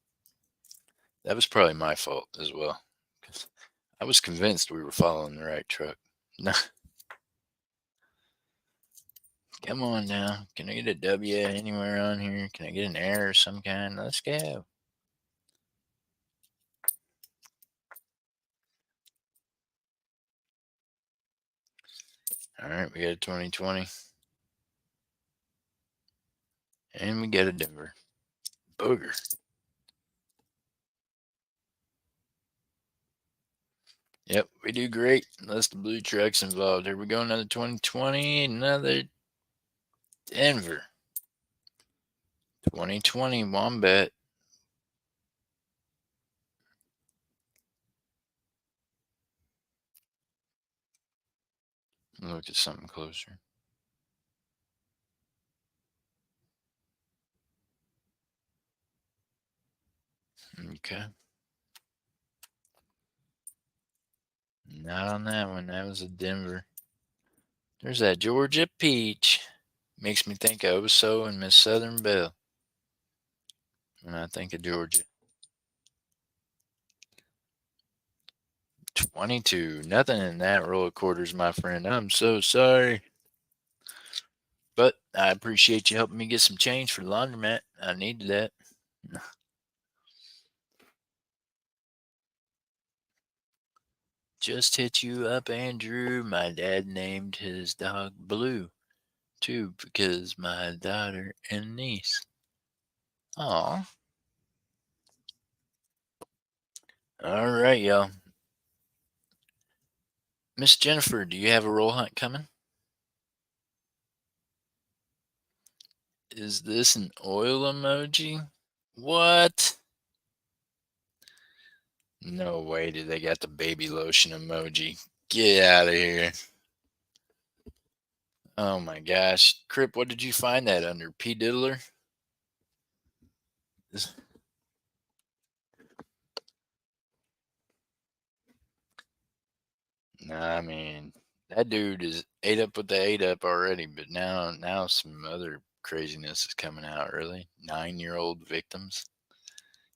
That was probably my fault as well, because I was convinced we were following the right truck. No, come on now. Can I get a W anywhere on here? Can I get an error of some kind? Let's go. All right, we got a 2020. And we got a Denver. Booger. Yep, we do great. Unless the blue truck's involved. Here we go, another 2020, another Denver. 2020 Wombat. Look at something closer. Okay. Not on that one. That was a Denver. There's that Georgia Peach. Makes me think of Oso and Miss Southern Belle when I think of Georgia. 22. Nothing in that roll of quarters, my friend. I'm so sorry. But I appreciate you helping me get some change for the laundromat. I needed that. Just hit you up, Andrew. My dad named his dog Blue, too, because my daughter and niece. Aw. All right, y'all. Miss Jennifer, do you have a roll hunt coming? Is this an oil emoji? What? No way did they got the baby lotion emoji. Get out of here. Oh my gosh. Crip, what did you find that under? P. Diddler? This- Nah, I mean, that dude is ate up with the ate up already, but now some other craziness is coming out, really. 9-year-old victims.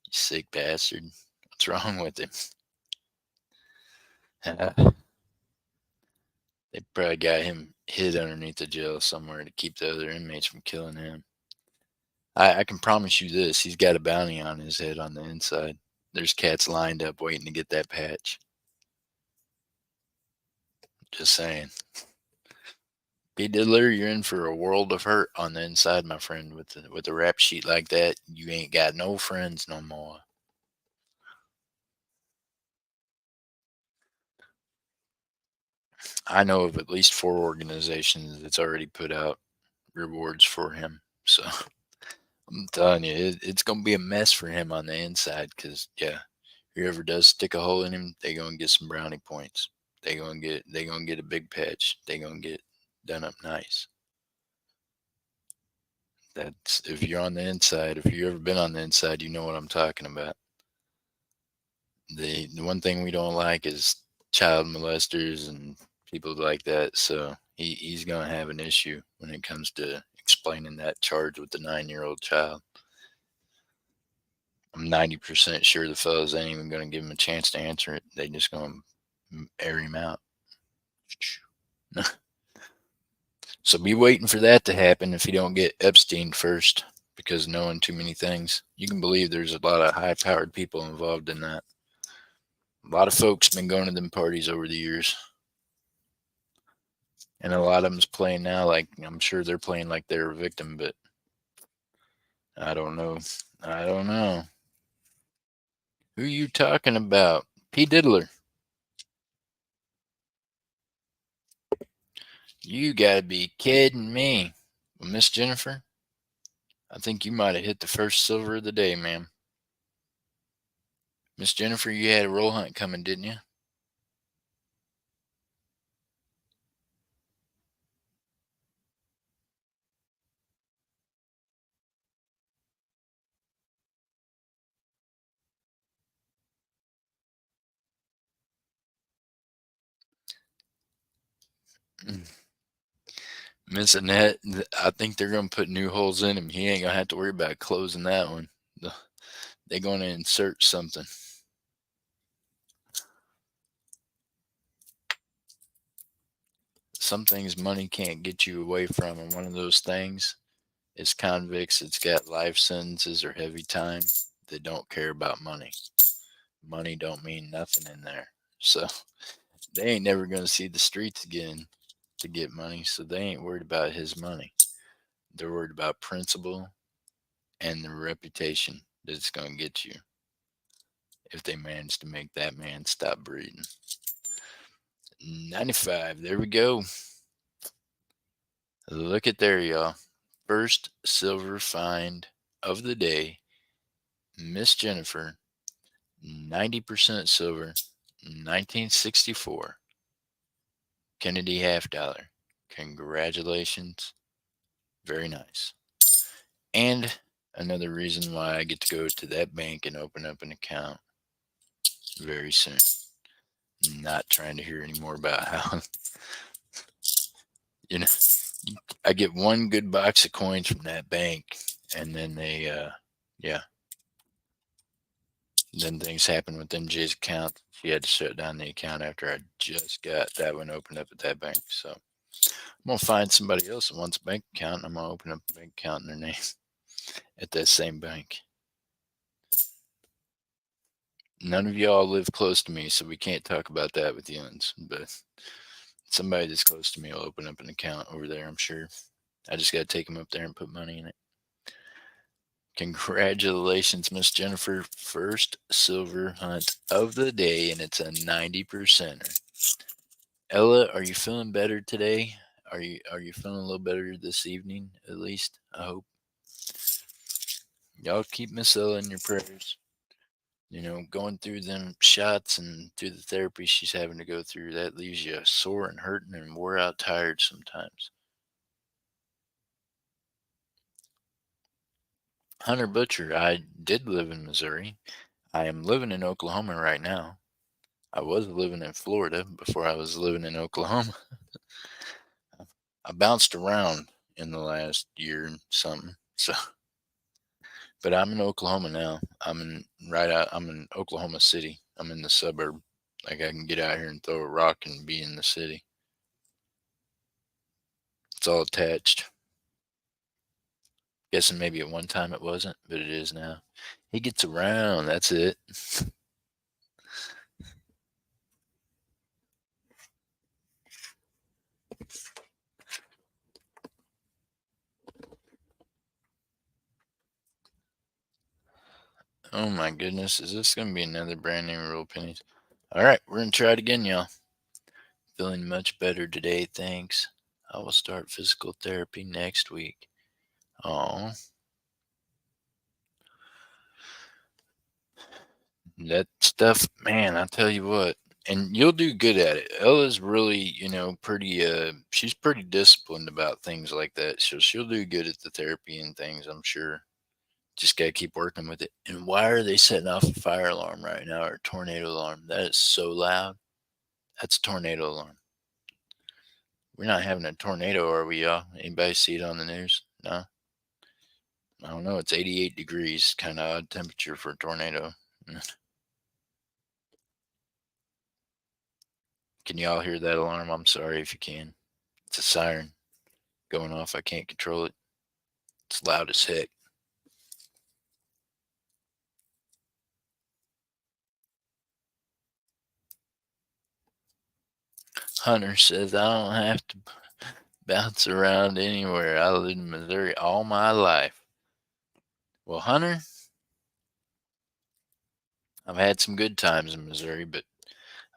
You sick bastard. What's wrong with him? Uh, they probably got him hid underneath the jail somewhere to keep the other inmates from killing him. I can promise you this: he's got a bounty on his head on the inside. There's cats lined up waiting to get that patch. Just saying. P. Diddler, you're in for a world of hurt on the inside, my friend. With a rap sheet like that, you ain't got no friends no more. I know of at least 4 organizations that's already put out rewards for him. So I'm telling you, it's gonna be a mess for him on the inside. Cause yeah, whoever does stick a hole in him, they gonna get some brownie points. They gonna get a big patch. They gonna get done up nice. That's if you're on the inside. If you've ever been on the inside, you know what I'm talking about. The one thing we don't like is child molesters and people like that. So he's gonna have an issue when it comes to explaining that charge with the 9-year-old child. I'm 90% sure the fellas ain't even gonna give him a chance to answer it. They just gonna air him out. So be waiting for that to happen if you don't get Epstein first, because knowing too many things, you can believe there's a lot of high-powered people involved in that. A lot of folks been going to them parties over the years, and a lot of them's playing now like I'm sure they're playing like they're a victim, but I don't know. I don't know. Who you talking about? P. Diddler. You gotta be kidding me. Well, Miss Jennifer, I think you might have hit the first silver of the day, ma'am. Miss Jennifer, you had a roll hunt coming, didn't you? Miss Annette, I think they're gonna put new holes in him. He ain't gonna have to worry about closing that one. They're gonna insert something. Some things money can't get you away from, and one of those things is convicts that's got life sentences or heavy time that don't care about money. Money don't mean nothing in there. So they ain't never gonna see the streets again to get money, so they ain't worried about his money. They're worried about principle and the reputation that it's gonna get you if they manage to make that man stop breathing. 95, there we go. Look at there, y'all. First silver find of the day. Miss Jennifer, 90% silver, 1964. Kennedy half dollar. Congratulations. Very nice. And another reason why I get to go to that bank and open up an account very soon. Not trying to hear any more about how, you know, I get one good box of coins from that bank, and then yeah, then things happen with MJ's account. She had to shut down the account after I just got that one opened up at that bank. So I'm gonna find somebody else that wants a bank account, and I'm gonna open up a bank account in their name at that same bank. None of y'all live close to me, so we can't talk about that with Yuns. But somebody that's close to me will open up an account over there, I'm sure. I just got to take them up there and put money in it. Congratulations, Miss Jennifer. First silver hunt of the day, and it's a 90%er. Ella, are you feeling better today? Are you feeling a little better this evening, at least? I hope. Y'all keep Miss Ella in your prayers. Going through them shots and through the therapy she's having to go through, that leaves you sore and hurting and wore out tired sometimes. Hunter Butcher, I did live in Missouri. I am living in Oklahoma right now. I was living in Florida before I was living in Oklahoma. I bounced around in the last year and something. So, but I'm in Oklahoma now. I'm in Oklahoma City. I'm in the suburb. Like I can get out here and throw a rock and be in the city. It's all attached. Guessing maybe at one time it wasn't, but it is now. He gets around. That's it. Oh my goodness. Is this going to be another brand new roll pennies? All right. We're going to try it again, y'all. Feeling much better today. Thanks. I will start physical therapy next week. Oh, that stuff, man, I tell you what. And you'll do good at it. Ella's really, pretty she's pretty disciplined about things like that. So she'll do good at the therapy and things, I'm sure. Just gotta keep working with it. And why are they setting off a fire alarm right now or a tornado alarm? That is so loud. That's a tornado alarm. We're not having a tornado, are we, y'all? Anybody see it on the news? No? I don't know. It's 88 degrees. Kind of odd temperature for a tornado. Can y'all hear that alarm? I'm sorry if you can. It's a siren going off. I can't control it. It's loud as heck. Hunter says I don't have to bounce around anywhere. I lived in Missouri all my life. Well, Hunter, I've had some good times in Missouri, but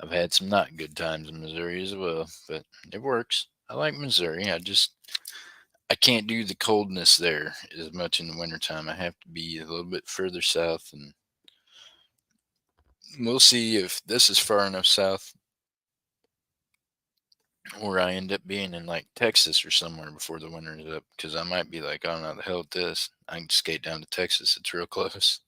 I've had some not good times in Missouri as well. But it works. I like Missouri. I can't do the coldness there as much in the wintertime. I have to be a little bit further south, and we'll see if this is far enough south where I end up being in like Texas or somewhere before the winter is up. Because I might be like, oh no, the hell with this. I can skate down to Texas. It's real close.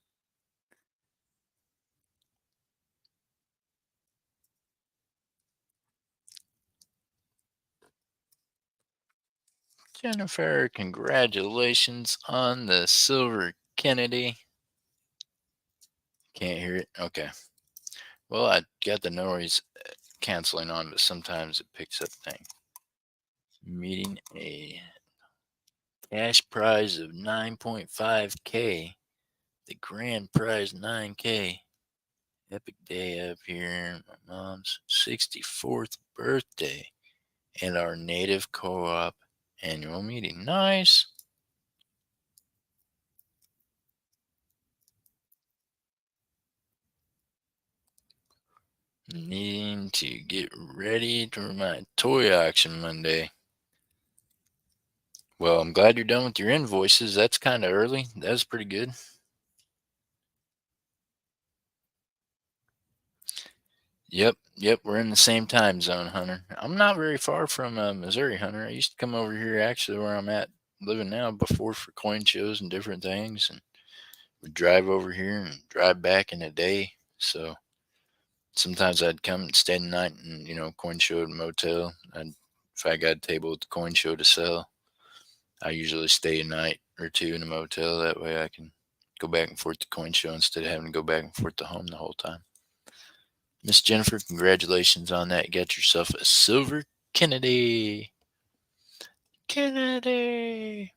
Jennifer, congratulations on the silver Kennedy. Can't hear it. Okay. Well, I got the noise canceling on, but sometimes it picks up things. Meeting a cash prize of 9.5K. The grand prize 9K. Epic day up here. My mom's 64th birthday and our native co-op annual meeting. Nice. Needing to get ready for my toy auction Monday. Well, I'm glad you're done with your invoices. That's kind of early. That's pretty good. Yep, we're in the same time zone, Hunter. I'm not very far from Missouri, Hunter. I used to come over here actually where I'm at living now before for coin shows and different things, and would drive over here and drive back in a day. So sometimes I'd come and stay the night and coin show at a motel. If I got a table at the coin show to sell, I usually stay a night or two in a motel. That way I can go back and forth to coin show instead of having to go back and forth to home the whole time. Miss Jennifer, congratulations on that. You got yourself a silver Kennedy. Kennedy.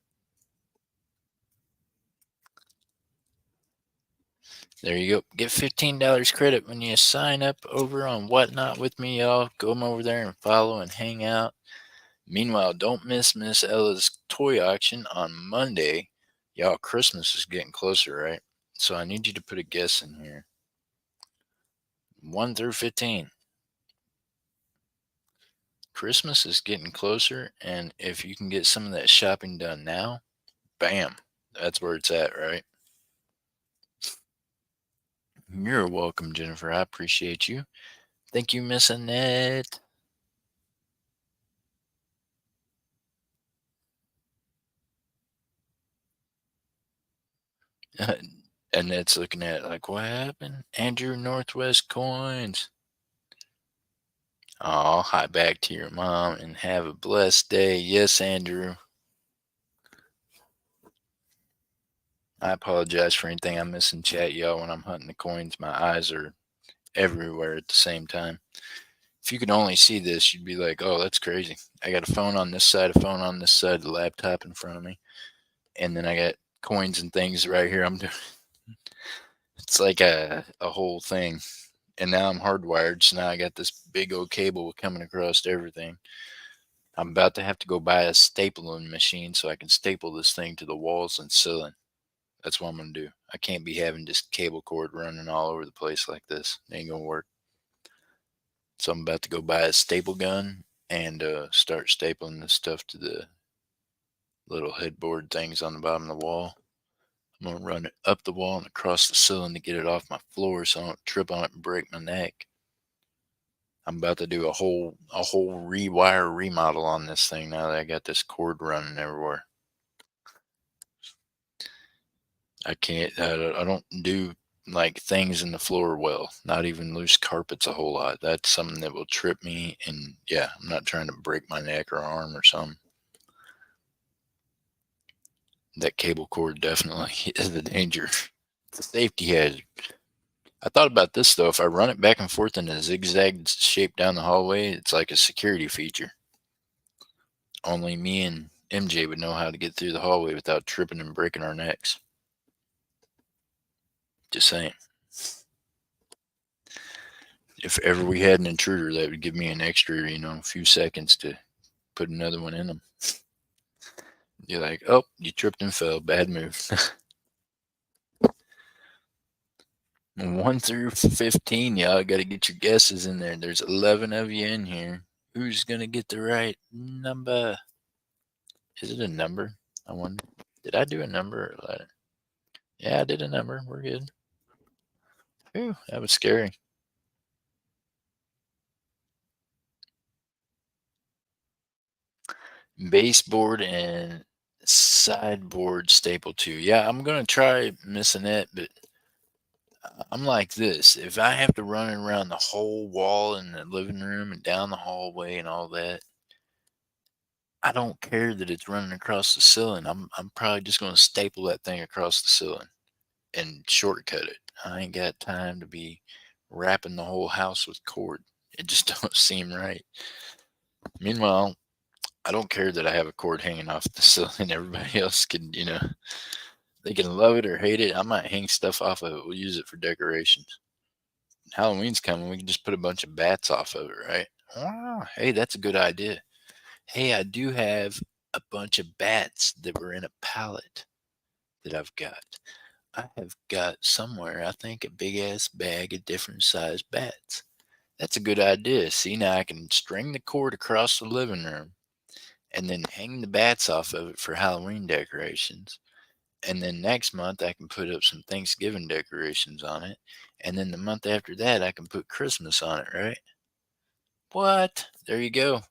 There you go. Get $15 credit when you sign up over on Whatnot with me, y'all. Go over there and follow and hang out. Meanwhile, don't miss Miss Ella's toy auction on Monday. Y'all, Christmas is getting closer, right? So I need you to put a guess in here. 1 through 15. Christmas is getting closer, and if you can get some of that shopping done now, bam, that's where it's at, right? You're welcome, Jennifer. I appreciate you. Thank you, Miss Annette. Annette's looking at it like, what happened? Andrew Northwest Coins. Oh, hi back to your mom and have a blessed day. Yes, Andrew. I apologize for anything I miss in chat, y'all. When I'm hunting the coins, my eyes are everywhere at the same time. If you could only see this, you'd be like, "Oh, that's crazy." I got a phone on this side, a phone on this side, a laptop in front of me, and then I got coins and things right here. I'm doing it's like a whole thing. And now I'm hardwired, so now I got this big old cable coming across everything. I'm about to have to go buy a stapling machine so I can staple this thing to the walls and ceiling. That's what I'm gonna do. I can't be having this cable cord running all over the place like this. It ain't gonna work. So I'm about to go buy a staple gun and start stapling this stuff to the little headboard things on the bottom of the wall. I'm gonna run it up the wall and across the ceiling to get it off my floor so I don't trip on it and break my neck. I'm about to do a whole rewire remodel on this thing now that I got this cord running everywhere. I don't do like things in the floor well, not even loose carpets a whole lot. That's something that will trip me. And yeah, I'm not trying to break my neck or arm or something. That cable cord definitely is a danger. It's a safety hazard. I thought about this though. If I run it back and forth in a zigzag shape down the hallway, it's like a security feature. Only me and MJ would know how to get through the hallway without tripping and breaking our necks. Just saying. If ever we had an intruder, that would give me an extra, few seconds to put another one in them. You're like, oh, you tripped and fell. Bad move. 1 through 15, y'all got to get your guesses in there. There's 11 of you in here. Who's going to get the right number? Is it a number? I wonder. Did I do a number or a letter? Yeah, I did a number. We're good. Ooh, that was scary. Baseboard and sideboard staple too. Yeah, I'm going to try missing it, but I'm like this. If I have to run it around the whole wall in the living room and down the hallway and all that, I don't care that it's running across the ceiling. I'm probably just going to staple that thing across the ceiling and shortcut it. I ain't got time to be wrapping the whole house with cord. It just don't seem right. Meanwhile, I don't care that I have a cord hanging off the ceiling. Everybody else can, they can love it or hate it. I might hang stuff off of it. We'll use it for decorations. Halloween's coming. We can just put a bunch of bats off of it, right? Ah, hey, that's a good idea. Hey, I do have a bunch of bats that were in a pallet that I've got. I have got somewhere, I think, a big ass bag of different sized bats. That's a good idea. See, now I can string the cord across the living room and then hang the bats off of it for Halloween decorations. And then next month, I can put up some Thanksgiving decorations on it. And then the month after that, I can put Christmas on it, right? What? There you go.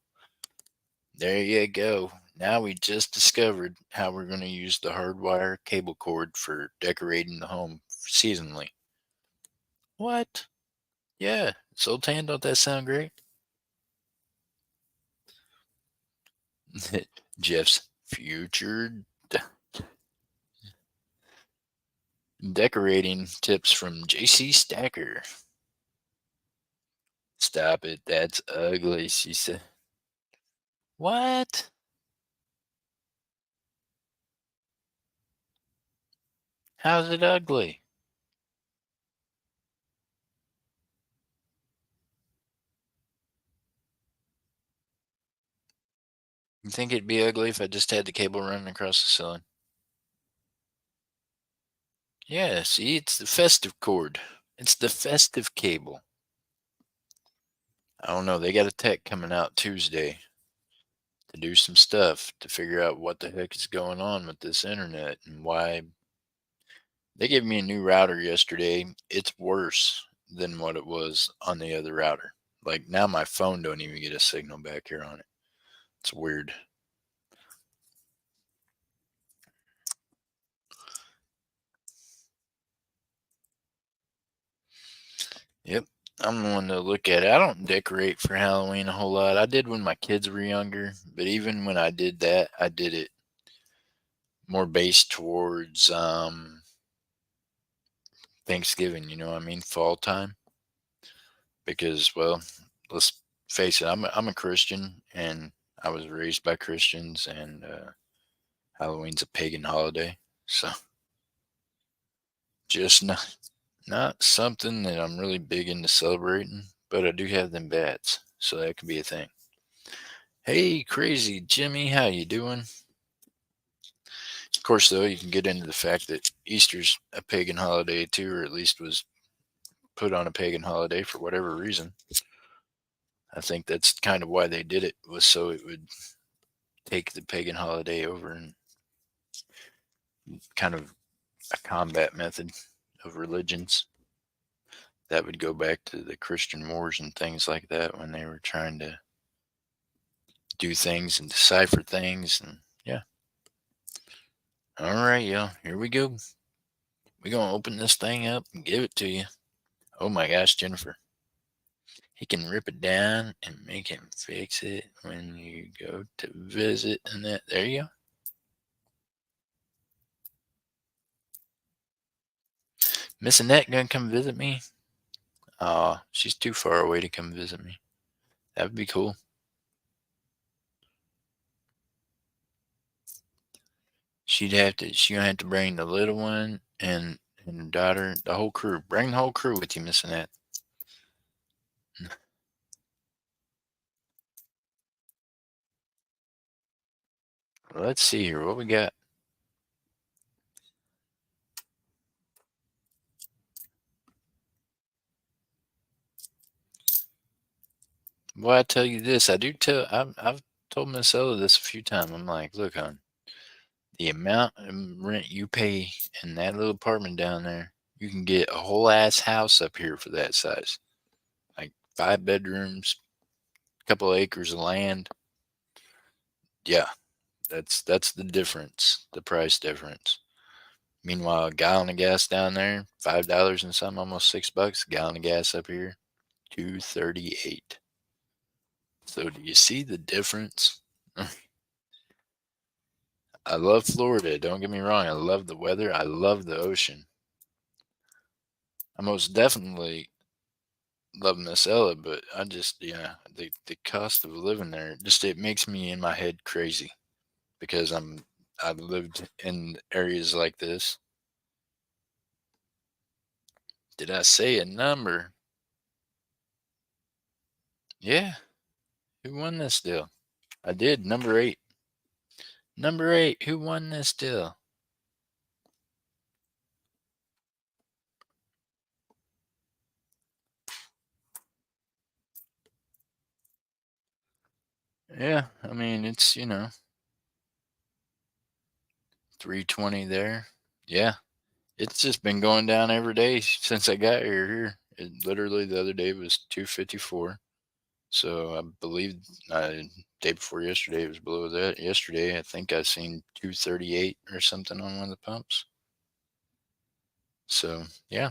There you go. Now we just discovered how we're going to use the hardwire cable cord for decorating the home seasonally. What? Yeah. Sultan, don't that sound great? Jeff's future decorating tips from JC Stacker. Stop it. That's ugly, she said. What? How's it ugly? You think it'd be ugly if I just had the cable running across the ceiling? Yeah, see, it's the festive cord. It's the festive cable. I don't know. They got a tech coming out Tuesday to do some stuff to figure out what the heck is going on with this internet and why. They gave me a new router yesterday. It's worse than what it was on the other router. Like now my phone don't even get a signal back here on it. It's weird. Yep. I'm the one to look at it. I don't decorate for Halloween a whole lot. I did when my kids were younger, but even when I did that, I did it more based towards Thanksgiving, you know what I mean? Fall time. because, well, let's face it, I'm a Christian, and I was raised by Christians, and Halloween's a pagan holiday, so just not something that I'm really big into celebrating. But I do have them bats, so that could be a thing. Hey, crazy Jimmy, how you doing? Of course, though, you can get into the fact that Easter's a pagan holiday too, or at least was put on a pagan holiday for whatever reason. I think that's kind of why they did it, was so it would take the pagan holiday over, and kind of a combat method of religions that would go back to the Christian wars and things like that, when they were trying to do things and decipher things. And yeah. All right, y'all, here we go. We're going to open this thing up and give it to you. Oh my gosh, Jennifer. He can rip it down and make him fix it when you go to visit. And that, there you go. Miss Annette gonna come visit me? Aw, she's too far away to come visit me. That would be cool. She gonna have to bring the little one and her daughter, the whole crew. Bring the whole crew with you, Miss Annette. Let's see here. What we got? Well, I tell you this. I've told Miss Ella this a few times. I'm like, look, hon, the amount of rent you pay in that little apartment down there, you can get a whole ass house up here for that size. Like 5 bedrooms, couple of acres of land. Yeah, that's the difference, the price difference. Meanwhile, a gallon of gas down there, $5 and something, almost $6. A gallon of gas up here, 2.38. So do you see the difference? I love Florida. Don't get me wrong. I love the weather. I love the ocean. I most definitely love Miss Ella, but I just, yeah, the cost of living there, just, it makes me in my head crazy, because I've lived in areas like this. Did I say a number? Yeah. Who won this deal? I did. Number 8. Number 8. Who won this deal? Yeah. I mean, it's, 320 there. Yeah. It's just been going down every day since I got here. It literally, the other day was 254. So I believe day before yesterday it was below that. Yesterday I think I seen 238 or something on one of the pumps. So yeah.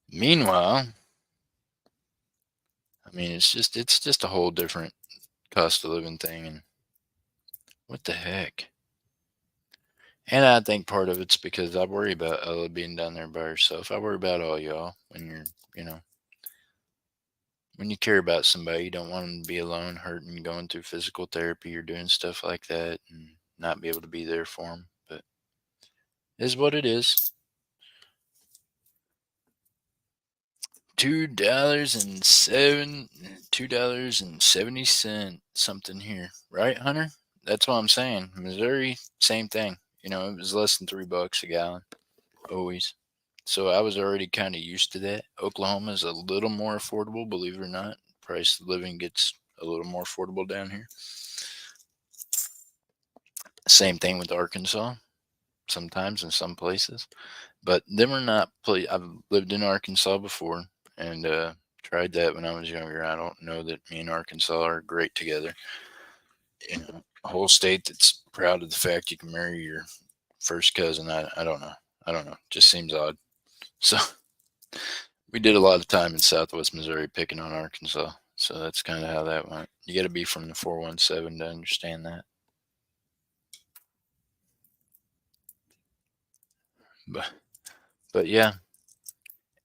Meanwhile, I mean, it's just a whole different cost of living thing. And what the heck? And I think part of it's because I worry about Ella being down there by herself. I worry about all y'all when you know, when you care about somebody, you don't want them to be alone, hurting, going through physical therapy or doing stuff like that, and not be able to be there for them. But it is what it is. $2.70 something here, right, Hunter? That's what I'm saying. Missouri, same thing. It was less than $3 a gallon, always. So I was already kind of used to that. Oklahoma is a little more affordable, believe it or not. Price of living gets a little more affordable down here. Same thing with Arkansas, sometimes in some places. But them are not I've lived in Arkansas before, and tried that when I was younger. I don't know that me and Arkansas are great together. A whole state that's proud of the fact you can marry your first cousin. I don't know. I don't know. Just seems odd. So we did a lot of time in Southwest Missouri picking on Arkansas. So that's kind of how that went. You got to be from the 417 to understand that. But but yeah,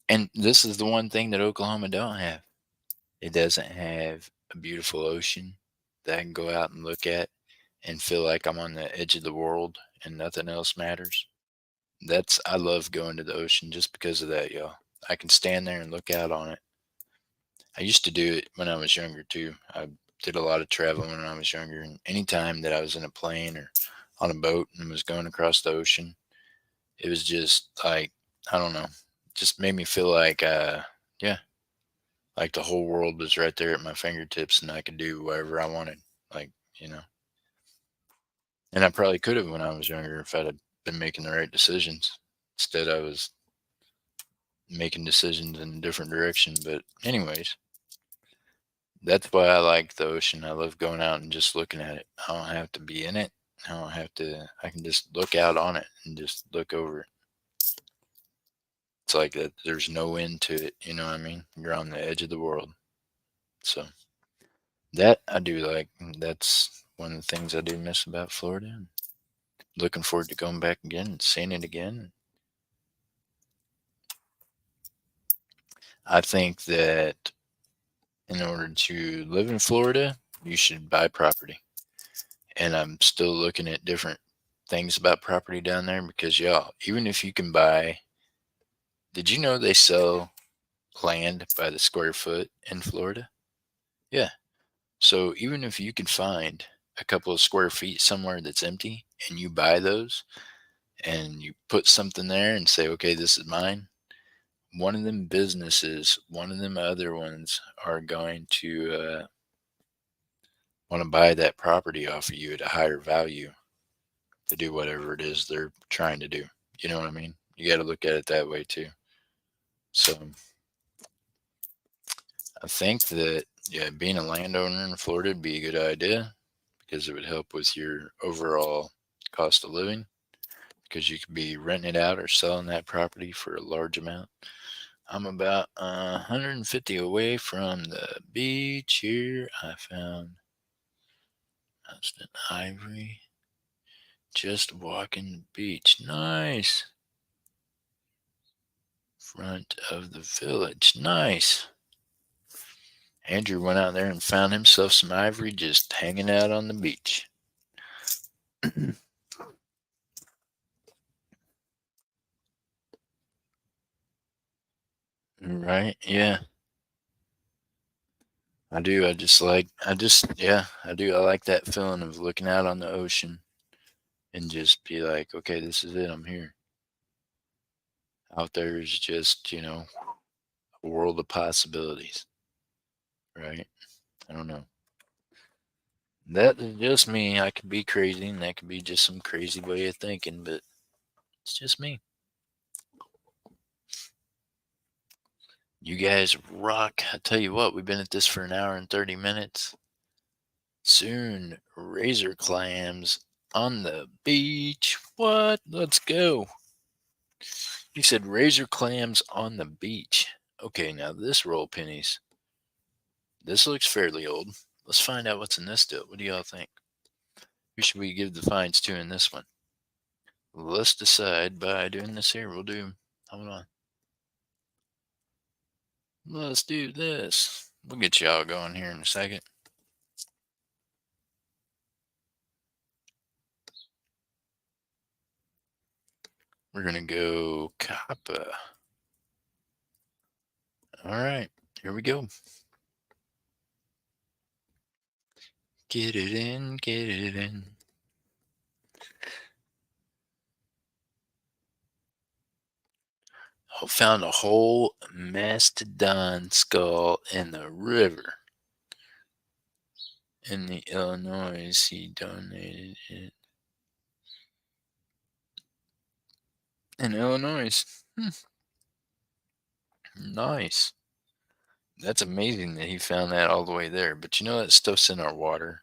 And this is the one thing that Oklahoma don't have. It doesn't have a beautiful ocean that I can go out and look at and feel like I'm on the edge of the world and nothing else matters. I love going to the ocean just because of that, y'all. I can stand there and look out on it. I used to do it when I was younger too. I did a lot of traveling when I was younger, and anytime that I was in a plane or on a boat and was going across the ocean, it was just like, I don't know, just made me feel like yeah, like the whole world was right there at my fingertips and I could do whatever I wanted. Like, you know. And I probably could have when I was younger if I'd have been making the right decisions. Instead I was making decisions in a different direction. But anyways, that's why I like the ocean. I love going out and just looking at it. I don't have to be in it. I can just look out on it and just look over it. It's like that there's no end to it, you know what I mean? You're on the edge of the world. So that I do like. That's one of the things I do miss about Florida. Looking forward to going back again and seeing it again. I think that in order to live in Florida, you should buy property. And I'm still looking at different things about property down there because, y'all, even if you can buy, did you know they sell land by the square foot in Florida? Yeah. So even if you can find a couple of square feet somewhere that's empty and you buy those and you put something there and say, okay, this is mine, one of them businesses, one of them other ones are going to want to buy that property off of you at a higher value to do whatever it is they're trying to do. You know what I mean? You got to look at it that way too. So I think that, yeah, being a landowner in Florida would be a good idea because it would help with your overall cost of living because you could be renting it out or selling that property for a large amount. I'm about 150 away from the beach here. I found Constant Ivory. Just walking the beach. Nice. Front of the village. Nice. Andrew went out there and found himself some ivory just hanging out on the beach. Right? Yeah. I do. Yeah, I do. I like that feeling of looking out on the ocean and just be like, okay, this is it. I'm here. Out there is just, a world of possibilities. Right? I don't know. That is just me. I could be crazy and that could be just some crazy way of thinking, but it's just me. You guys rock. I tell you what, we've been at this for an hour and 30 minutes. Soon, razor clams on the beach. What? Let's go. You said razor clams on the beach. Okay, now this roll pennies. This looks fairly old. Let's find out what's in this deal. What do y'all think? Who should we give the fines to in this one? Let's decide by doing this here. Hold on. Let's do this. We'll get y'all going here in a second. We're going to go Kappa. All right, here we go. Get it in, get it in. Oh, found a whole mastodon skull in the river. In the Illinois, he donated it. In Illinois. Hmm, nice. That's amazing that he found that all the way there. But you know that stuff's in our water.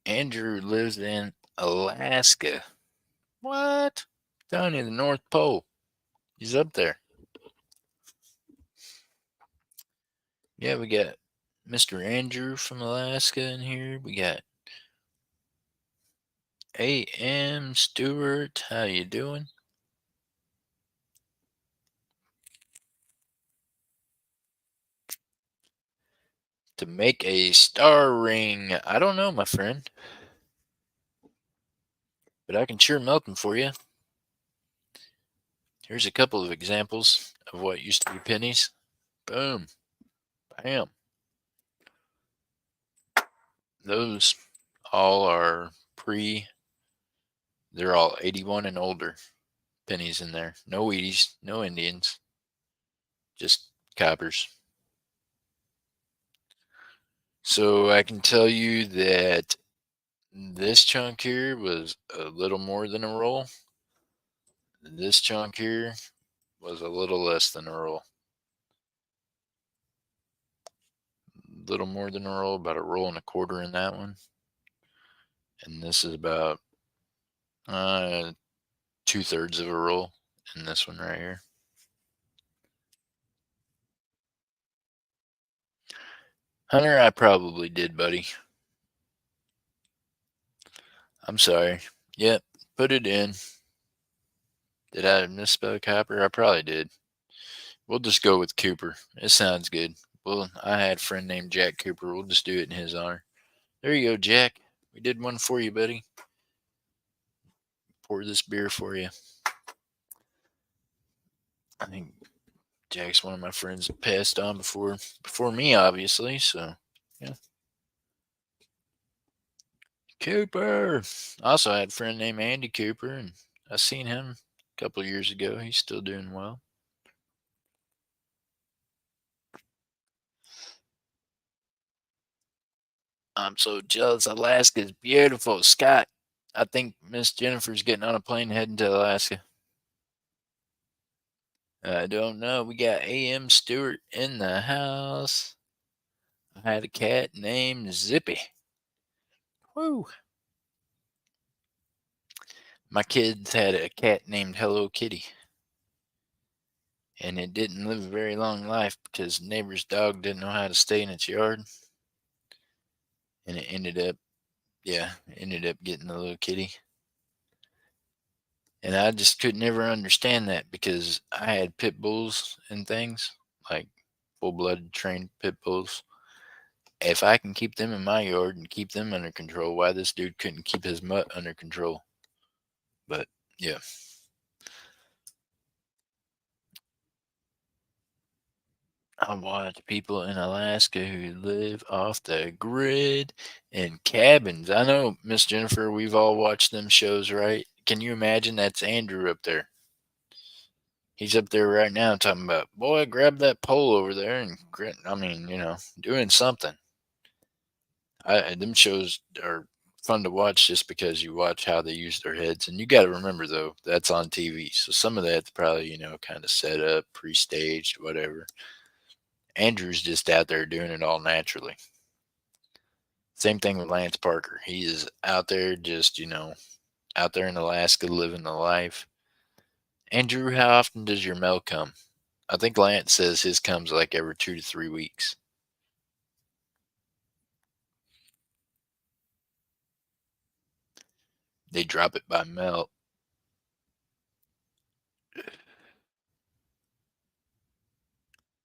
Andrew lives in Alaska. What? Down in the North Pole. He's up there. Yeah, we got Mr. Andrew from Alaska in here. We got A.M. Stewart. How you doing? To make a star ring, I don't know, my friend, but I can sure melt them for you. Here's a couple of examples of what used to be pennies. Boom, bam. Those all are they're all 81 and older pennies in there. No Wheaties, no Indians, just coppers. So I can tell you that this chunk here was a little more than a roll. This chunk here was a little less than a roll. A little more than a roll, about a roll and a quarter in that one. And this is about uh, 2/3 of a roll in this one right here. Hunter, I probably did, buddy. I'm sorry. Yep, put it in. Did I misspell Copper? I probably did. We'll just go with Cooper. It sounds good. Well, I had a friend named Jack Cooper. We'll just do it in his honor. There you go, Jack. We did one for you, buddy. Pour this beer for you. I think Jack's one of my friends that passed on before me, obviously. So, yeah. Cooper. Also, I had a friend named Andy Cooper, and I seen him a couple of years ago. He's still doing well. I'm so jealous. Alaska's beautiful. Scott, I think Miss Jennifer's getting on a plane heading to Alaska. I don't know. We got A.M. Stewart in the house. I had a cat named Zippy. Woo. My kids had a cat named Hello Kitty. And it didn't live a very long life because neighbor's dog didn't know how to stay in its yard. And it ended up getting a little kitty. And I just could never understand that because I had pit bulls and things, like full blooded trained pit bulls. If I can keep them in my yard and keep them under control, why this dude couldn't keep his mutt under control? But yeah. I watch people in Alaska who live off the grid in cabins. I know, Miss Jennifer, we've all watched them shows, right? Can you imagine? That's Andrew up there. He's up there right now talking about, boy, grab that pole over there and, I mean, doing something. Them shows are fun to watch just because you watch how they use their heads. And you got to remember, though, that's on TV. So some of that's probably, kind of set up, pre staged, whatever. Andrew's just out there doing it all naturally. Same thing with Lance Parker. He is out there just, out there in Alaska living the life. Andrew, how often does your mail come? I think Lance says his comes like every 2 to 3 weeks. They drop it by mail.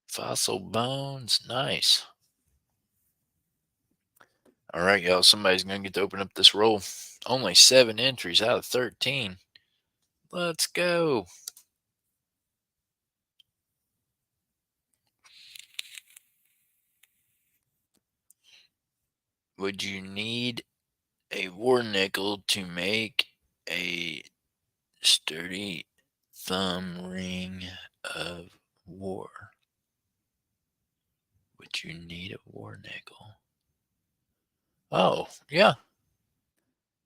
Fossil bones. Nice. All right, y'all. Somebody's going to get to open up this roll. Only 7 entries out of 13. Let's go. Would you need a war nickel to make a sturdy thumb ring of war? Would you need a war nickel? Oh, yeah.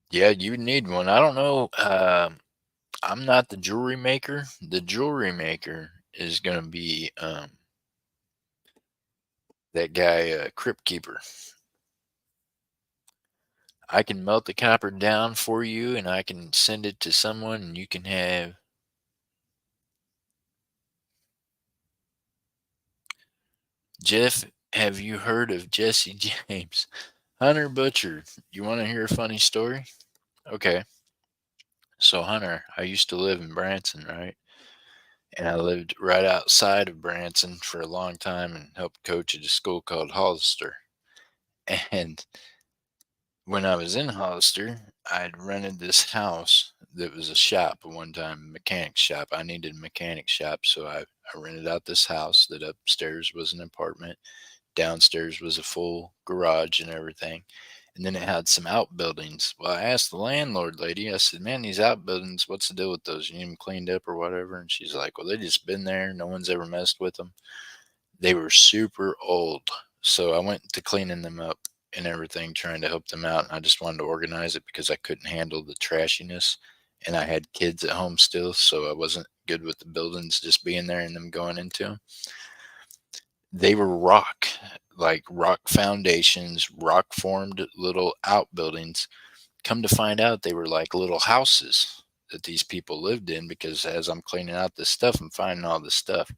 Yeah, you need one. I don't know. I'm not the jewelry maker. The jewelry maker is going to be that guy, Crypt Keeper. I can melt the copper down for you and I can send it to someone and you can have Jeff. Have you heard of Jesse James? Hunter Butcher. You want to hear a funny story? Okay. So, Hunter, I used to live in Branson, right? And I lived right outside of Branson for a long time and helped coach at a school called Hollister. And when I was in Hollister, I'd rented this house that was a shop at one time, mechanic shop. I needed a mechanic shop, so I rented out this house that upstairs was an apartment, downstairs was a full garage and everything. And then it had some outbuildings. Well, I asked the landlord lady, I said, man, these outbuildings, what's the deal with those? You need them cleaned up or whatever? And she's like, well, they just been there. No one's ever messed with them. They were super old. So I went to cleaning them up and everything, trying to help them out. And I just wanted to organize it because I couldn't handle the trashiness. And I had kids at home still, so I wasn't good with the buildings just being there and them going into them. They were rock, like rock foundations, rock formed little outbuildings. Come to find out, they were like little houses that these people lived in because as I'm cleaning out this stuff, I'm finding all this stuff.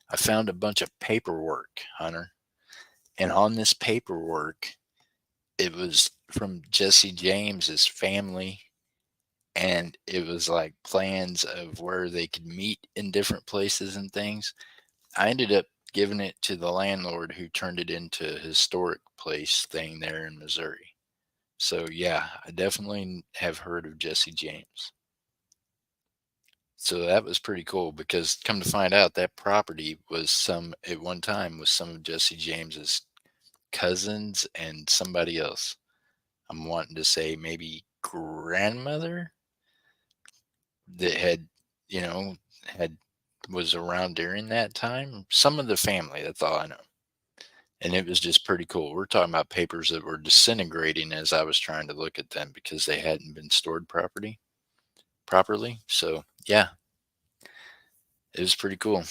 I found a bunch of paperwork, Hunter. And on this paperwork, it was from Jesse James's family. And it was like plans of where they could meet in different places and things. I ended up giving it to the landlord who turned it into a historic place thing there in Missouri. So yeah, I definitely have heard of Jesse James. So that was pretty cool because come to find out that property was some at one time was some of Jesse James's cousins and somebody else. I'm wanting to say maybe grandmother that had, you know, had was around during that time. Some of the family, that's all I know. And it was just pretty cool. We're talking about papers that were disintegrating as I was trying to look at them because they hadn't been stored properly. So yeah, it was pretty cool.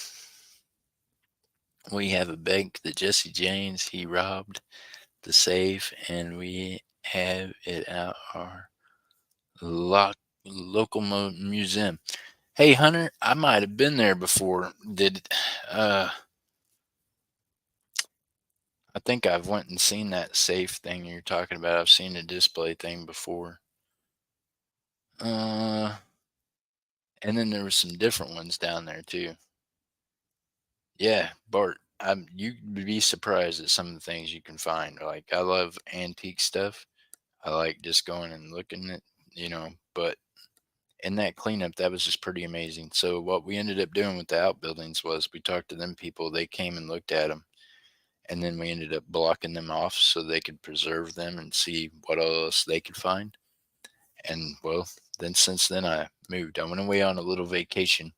We have a bank that Jesse James he robbed the safe, and we have it at our local museum. Hey Hunter, I might have been there before. Did uh I think I've went and seen that safe thing you're talking about. I've seen the display thing before. Uh and then there was some different ones down there too. Yeah, Bart, you'd be surprised at some of the things you can find. Like I love antique stuff. I like just going and looking at, but in that cleanup, that was just pretty amazing. So what we ended up doing with the outbuildings was we talked to them people. They came and looked at them, and then we ended up blocking them off so they could preserve them and see what else they could find. And well, then since then I moved. I went away on a little vacation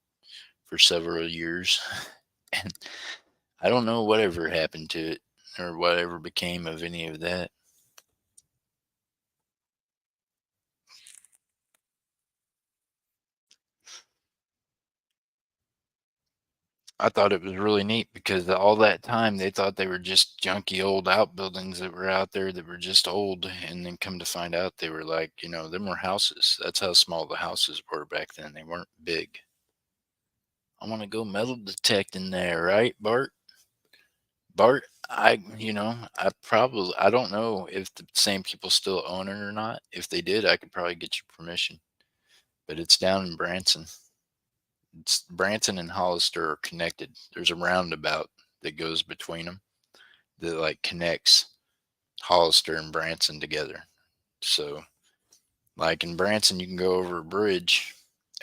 for several years, and I don't know whatever happened to it or whatever became of any of that. I thought it was really neat because all that time they thought they were just junky old outbuildings that were out there that were just old. And then come to find out they were like, them were houses. That's how small the houses were back then. They weren't big. I want to go metal detecting there, right, Bart? Bart, I don't know if the same people still own it or not. If they did, I could probably get you permission. But it's down in Branson. Branson and Hollister are connected. There's a roundabout that goes between them that like connects Hollister and Branson together. So, like in Branson, you can go over a bridge,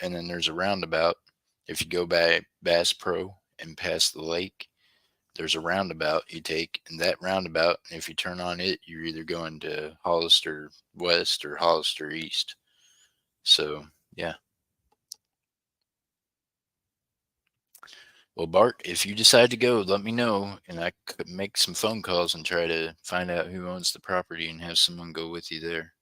and then there's a roundabout. If you go by Bass Pro and past the lake, there's a roundabout you take, and that roundabout, if you turn on it, you're either going to Hollister West or Hollister East. So, yeah. Well, Bart, if you decide to go, let me know, and I could make some phone calls and try to find out who owns the property and have someone go with you there.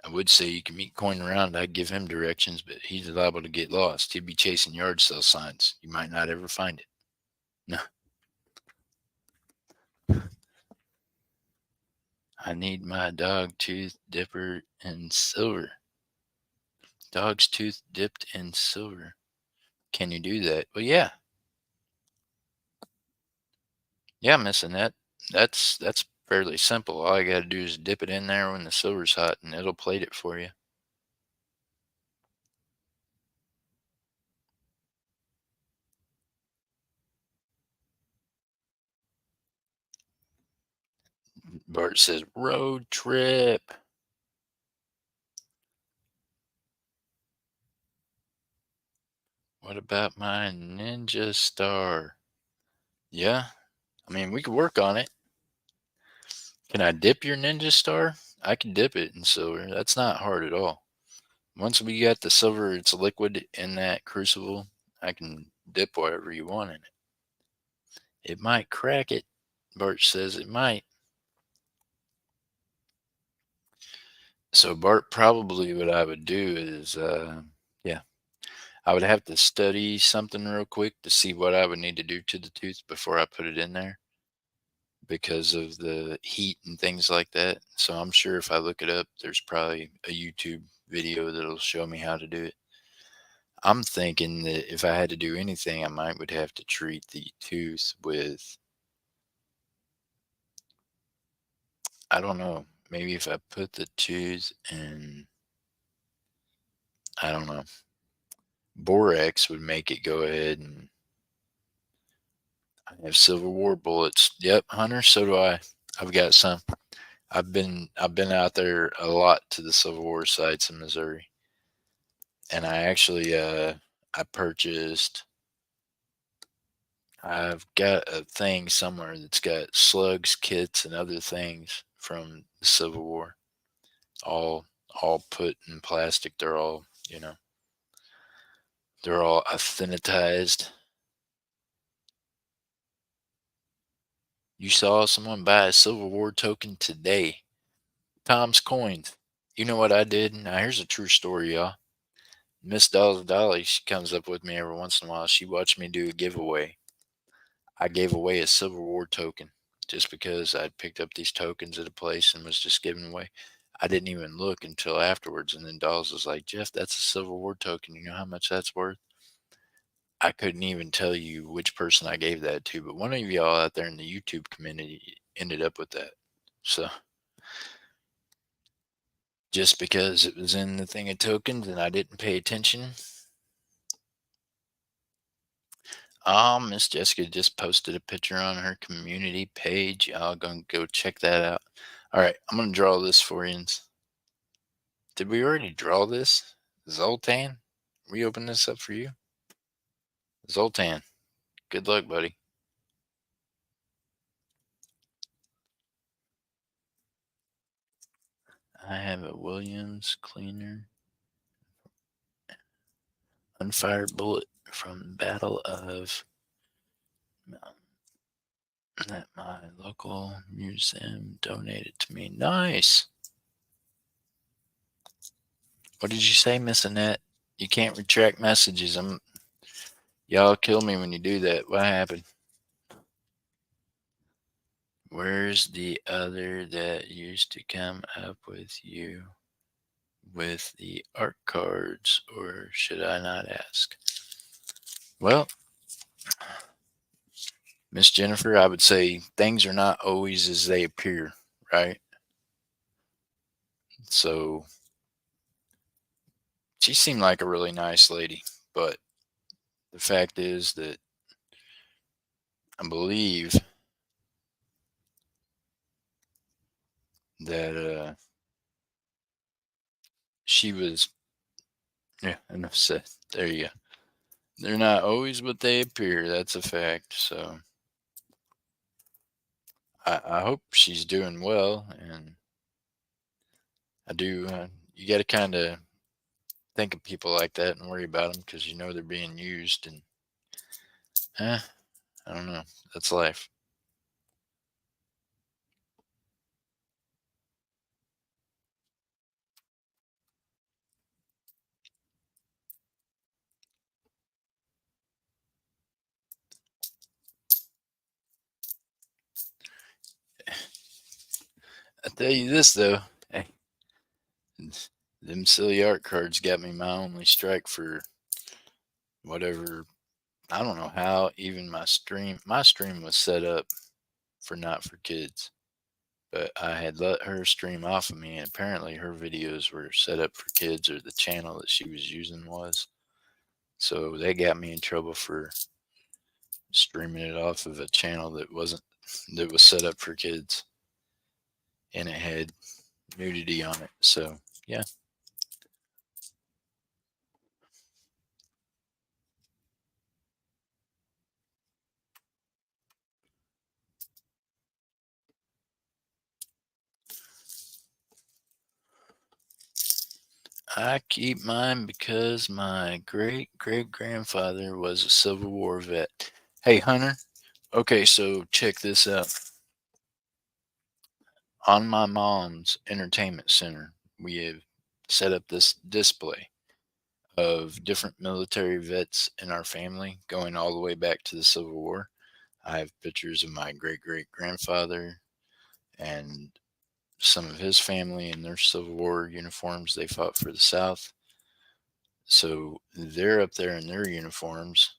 I would say you can meet Coin around. I'd give him directions, but he's liable to get lost. He'd be chasing yard sale signs. You might not ever find it. No, I need my dog tooth dipper in silver. Dog's tooth dipped in silver. Can you do that? Well, yeah. Yeah, I'm missing that. That's fairly simple. All I got to do is dip it in there when the silver's hot, and it'll plate it for you. Bart says, road trip. What about my ninja star? Yeah, I mean, we could work on it. Can I dip your ninja star? I can dip it in silver. That's not hard at all. Once we got the silver, it's liquid in that crucible, I can dip whatever you want in it. It might crack it. Bart says it might. So Bart, probably what I would do is, yeah, I would have to study something real quick to see what I would need to do to the tooth before I put it in there because of the heat and things like that. So I'm sure if I look it up, there's probably a YouTube video that'll show me how to do it. I'm thinking that if I had to do anything, I might would have to treat the tooth with, I don't know, maybe if I put the tooth in, I don't know, borax would make it go ahead and I have Civil War bullets. Yep, Hunter, so do I. I've got some. I've been out there a lot to the Civil War sites in Missouri. And I actually I purchased, I've got a thing somewhere that's got slugs, kits, and other things from the Civil War. All all put in plastic. They're all authenticized. You saw someone buy a Civil War token today. Tom's coins. You know what I did? Now here's a true story, y'all. Miss Dolly, she comes up with me every once in a while. She watched me do a giveaway. I gave away a Civil War token just because I'd picked up these tokens at a place and was just giving away. I didn't even look until afterwards. And then Dawes was like, Jeff, that's a Civil War token. You know how much that's worth? I couldn't even tell you which person I gave that to, but one of y'all out there in the YouTube community ended up with that. So just because it was in the thing of tokens and I didn't pay attention. Miss Jessica just posted a picture on her community page. Y'all gonna go check that out. All right, I'm gonna draw this for you. Did we already draw this? Zoltan? We open this up for you? Zoltan, good luck, buddy. I have a Williams cleaner, unfired bullet from Battle of that my local museum donated to me. Nice. What did you say, Miss Annette? You can't retract messages. Y'all kill me when you do that. What happened? Where's the other that used to come up with you with the art cards, or should I not ask? Well, Miss Jennifer, I would say things are not always as they appear, right? So she seemed like a really nice lady, but the fact is that I believe that she was, yeah, enough said. There you go. They're not always what they appear. That's a fact. So I hope she's doing well, and I do. You got to kind of think of people like that and worry about them because you know they're being used, and eh, I don't know. That's life. I tell you this though, hey, them silly art cards got me my only strike for whatever. I don't know how even my stream was set up for not for kids, but I had let her stream off of me, and apparently her videos were set up for kids, or the channel that she was using was. So they got me in trouble for streaming it off of a channel that was set up for kids. and it had nudity on it. So, yeah. I keep mine because my great great grandfather was a Civil War vet. Hey, Hunter. Okay, so check this out. On my mom's entertainment center, we have set up this display of different military vets in our family going all the way back to the Civil War. I have pictures of my great great grandfather and some of his family in their Civil War uniforms. They fought for the South. So they're up there in their uniforms.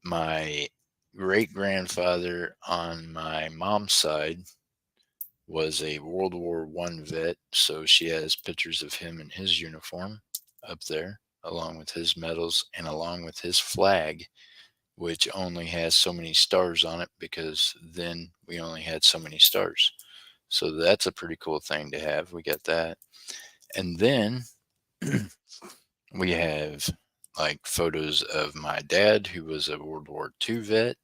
My great grandfather on my mom's side was a World War One vet, so she has pictures of him in his uniform up there, along with his medals and along with his flag, which only has so many stars on it because then we only had so many stars. So that's a pretty cool thing to have. We got that. And then we have like photos of my dad, who was a World War II vet,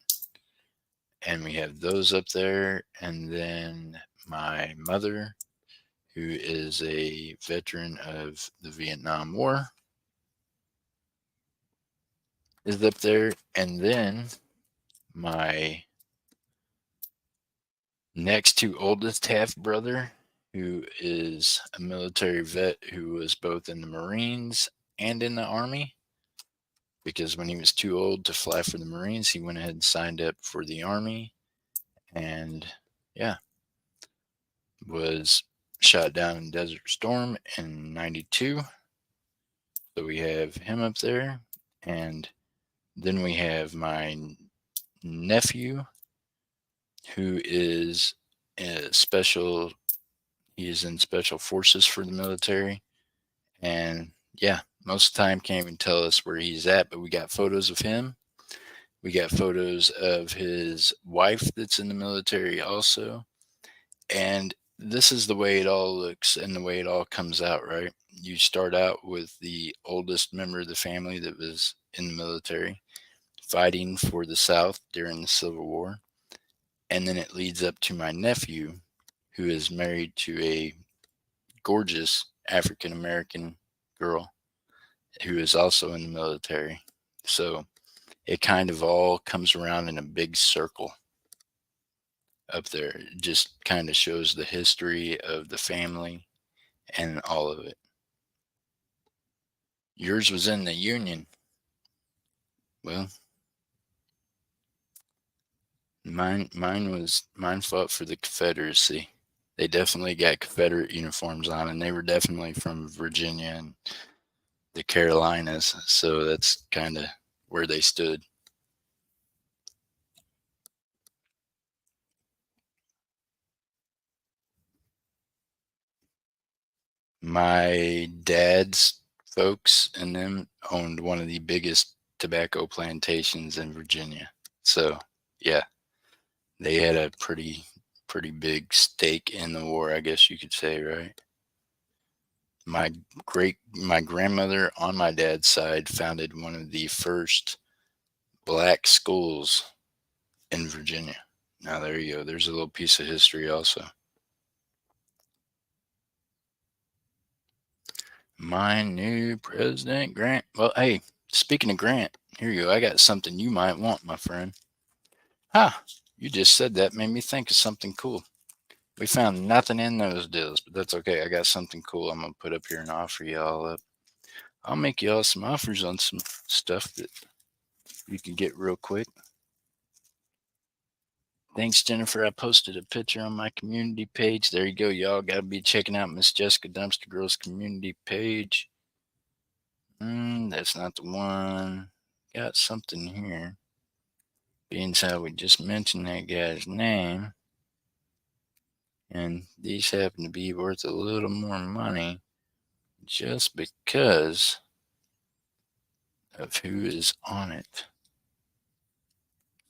and we have those up there. And then my mother, who is a veteran of the Vietnam War, is up there. And then my next to oldest half brother, who is a military vet who was both in the Marines and in the Army, because when he was too old to fly for the Marines, he went ahead and signed up for the Army. And yeah, was shot down in Desert Storm in 92. So we have him up there. And then we have my nephew, who is a special, he is in special forces for the military. And yeah, most of the time can't even tell us where he's at, but we got photos of him. We got photos of his wife that's in the military also. And this is the way it all looks and the way it all comes out, right? You start out with the oldest member of the family that was in the military fighting for the South during the Civil War. And then it leads up to my nephew, who is married to a gorgeous African American girl who is also in the military. So it kind of all comes around in a big circle up there. It just kind of shows the history of the family and all of it. Yours was in the Union. Well, mine fought for the Confederacy. They definitely got Confederate uniforms on, and they were definitely from Virginia and the Carolinas. So that's kind of where they stood. My dad's folks and them owned one of the biggest tobacco plantations in Virginia. So, yeah, they had a pretty big stake in the war, I guess you could say, right? My grandmother on my dad's side founded one of the first black schools in Virginia. Now there you go. There's a little piece of history also. My new president, Grant. Well, hey, speaking of Grant, here you go. I got something you might want, my friend. Ha! You just said that made me think of something cool. We found nothing in those deals, but that's okay. I got something cool I'm gonna put up here and offer y'all up. I'll make y'all some offers on some stuff that you can get real quick. Thanks, Jennifer. I posted a picture on my community page. There you go, y'all. Got to be checking out Miss Jessica Dumpster Girl's community page. That's not the one. Got something here. Being how we just mentioned that guy's name, and these happen to be worth a little more money just because of who is on it.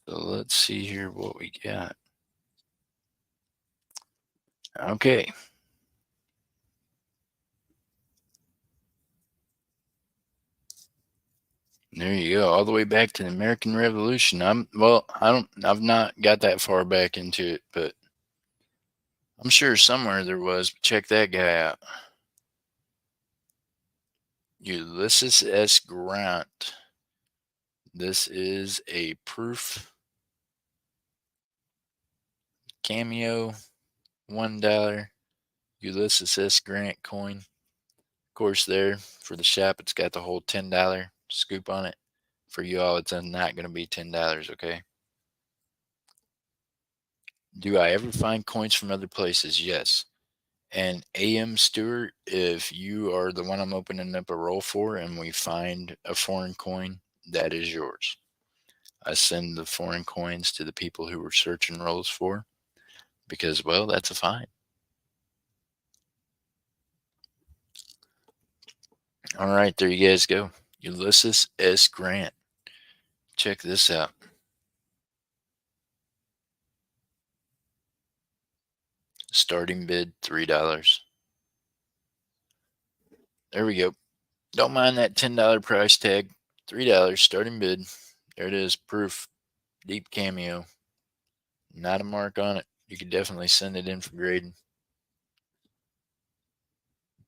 So let's see here what we got. Okay. There you go, all the way back to the American Revolution. I've not got that far back into it, but I'm sure somewhere there was. Check that guy out. Ulysses S. Grant. This is a proof cameo $1 Ulysses S. Grant coin. Of course, there for the shop, it's got the whole $10 scoop on it. For you all, it's not going to be $10, okay? Do I ever find coins from other places? Yes. And AM Stewart, if you are the one I'm opening up a roll for and we find a foreign coin, that is yours. I send the foreign coins to the people who we're searching rolls for because, well, that's a fine. All right, there you guys go. Ulysses S. Grant. Check this out. Starting bid $3. There we go. Don't mind that $10 price tag. $3 starting bid. There it is. Proof. Deep cameo. Not a mark on it. You could definitely send it in for grading.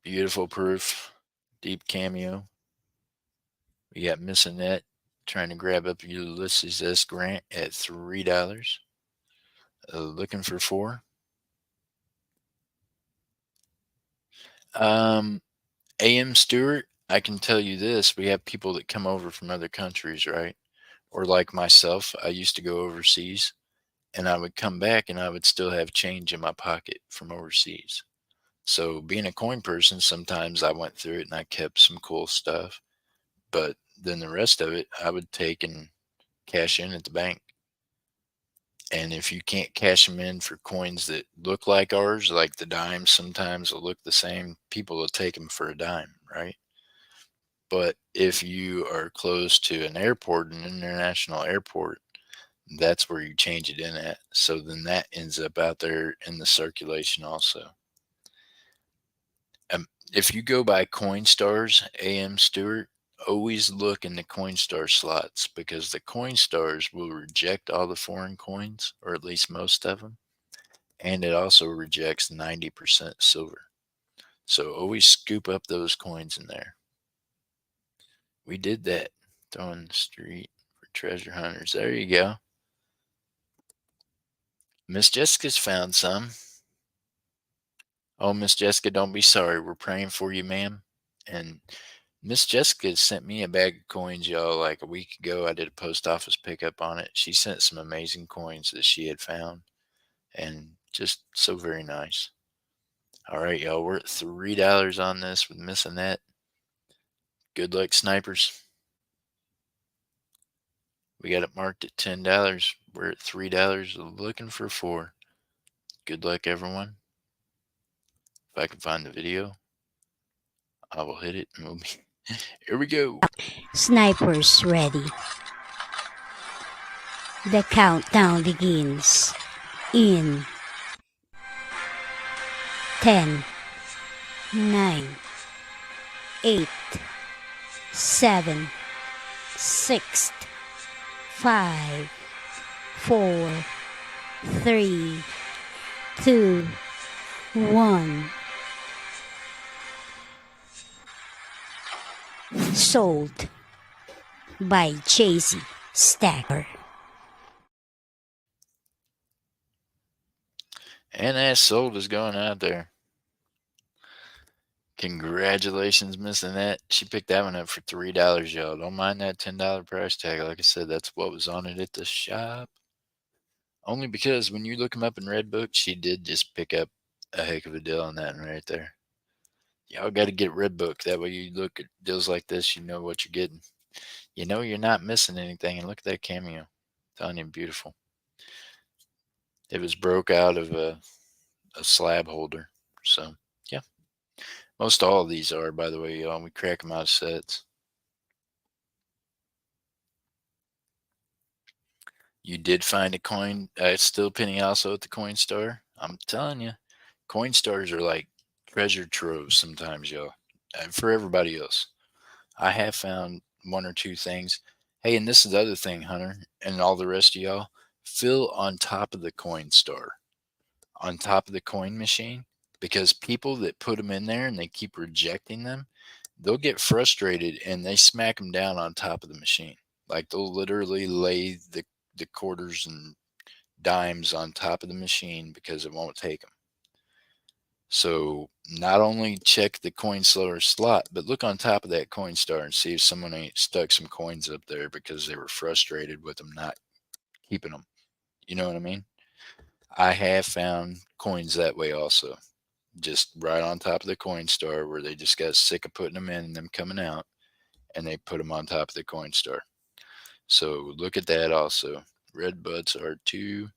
Beautiful proof. Deep cameo. We got missing that. Trying to grab up Ulysses S. Grant at $3. Looking for 4. AM Stewart, I can tell you this. We have people that come over from other countries, right? Or like myself, I used to go overseas and I would come back and I would still have change in my pocket from overseas. So being a coin person, sometimes I went through it and I kept some cool stuff. But then the rest of it, I would take and cash in at the bank. And if you can't cash them in for coins that look like ours, like the dimes sometimes will look the same, people will take them for a dime, right? But if you are close to an airport, an international airport, that's where you change it in at. So then that ends up out there in the circulation also. If you go by Coinstars, AM Stewart, always look in the Coinstar slots because the Coinstars will reject all the foreign coins, or at least most of them, and it also rejects 90% silver. So always scoop up those coins in there. We did that. Throwing the street for treasure hunters. There you go. Miss Jessica's found some. Oh, Miss Jessica, don't be sorry. We're praying for you, ma'am. And Miss Jessica sent me a bag of coins, y'all, like a week ago. I did a post office pickup on it. She sent some amazing coins that she had found and just so very nice. All right, y'all, we're at $3 on this with missing that. Good luck, snipers. We got it marked at $10. We're at $3 looking for 4. Good luck, everyone. If I can find the video, I will hit it and we'll be. Here we go. Snipers ready. The countdown begins in 10, 9, 8, 7, 6, 5, 4, 3, 2, 1. Sold by Chasey Stacker. And that sold is going out there. Congratulations, missing that. She picked that one up for $3, y'all. Don't mind that $10 price tag. Like I said, that's what was on it at the shop. Only because when you look them up in Redbook, she did just pick up a heck of a deal on that one right there. Y'all got to get Redbook. That way you look at deals like this, you know what you're getting. You know you're not missing anything. And look at that cameo. I'm telling you, beautiful. It was broke out of a slab holder. So, yeah. Most all of these are, by the way, y'all. We crack them out of sets. You did find a coin, still penny also at the coin store. I'm telling you, Coin stars are like treasure troves sometimes, y'all. For everybody else, I have found one or two things. Hey, and this is the other thing, Hunter, and all the rest of y'all. Fill on top of the coin star, on top of the coin machine, because people that put them in there and they keep rejecting them, they'll get frustrated and they smack them down on top of the machine. Like they'll literally lay the quarters and dimes on top of the machine because it won't take them. So not only check the coin slower slot, but look on top of that coin star and see if someone ain't stuck some coins up there because they were frustrated with them not keeping them. You know what I mean? I have found coins that way also. Just right on top of the coin star where they just got sick of putting them in and them coming out, and they put them on top of the coin star. So look at that also. Red butts are too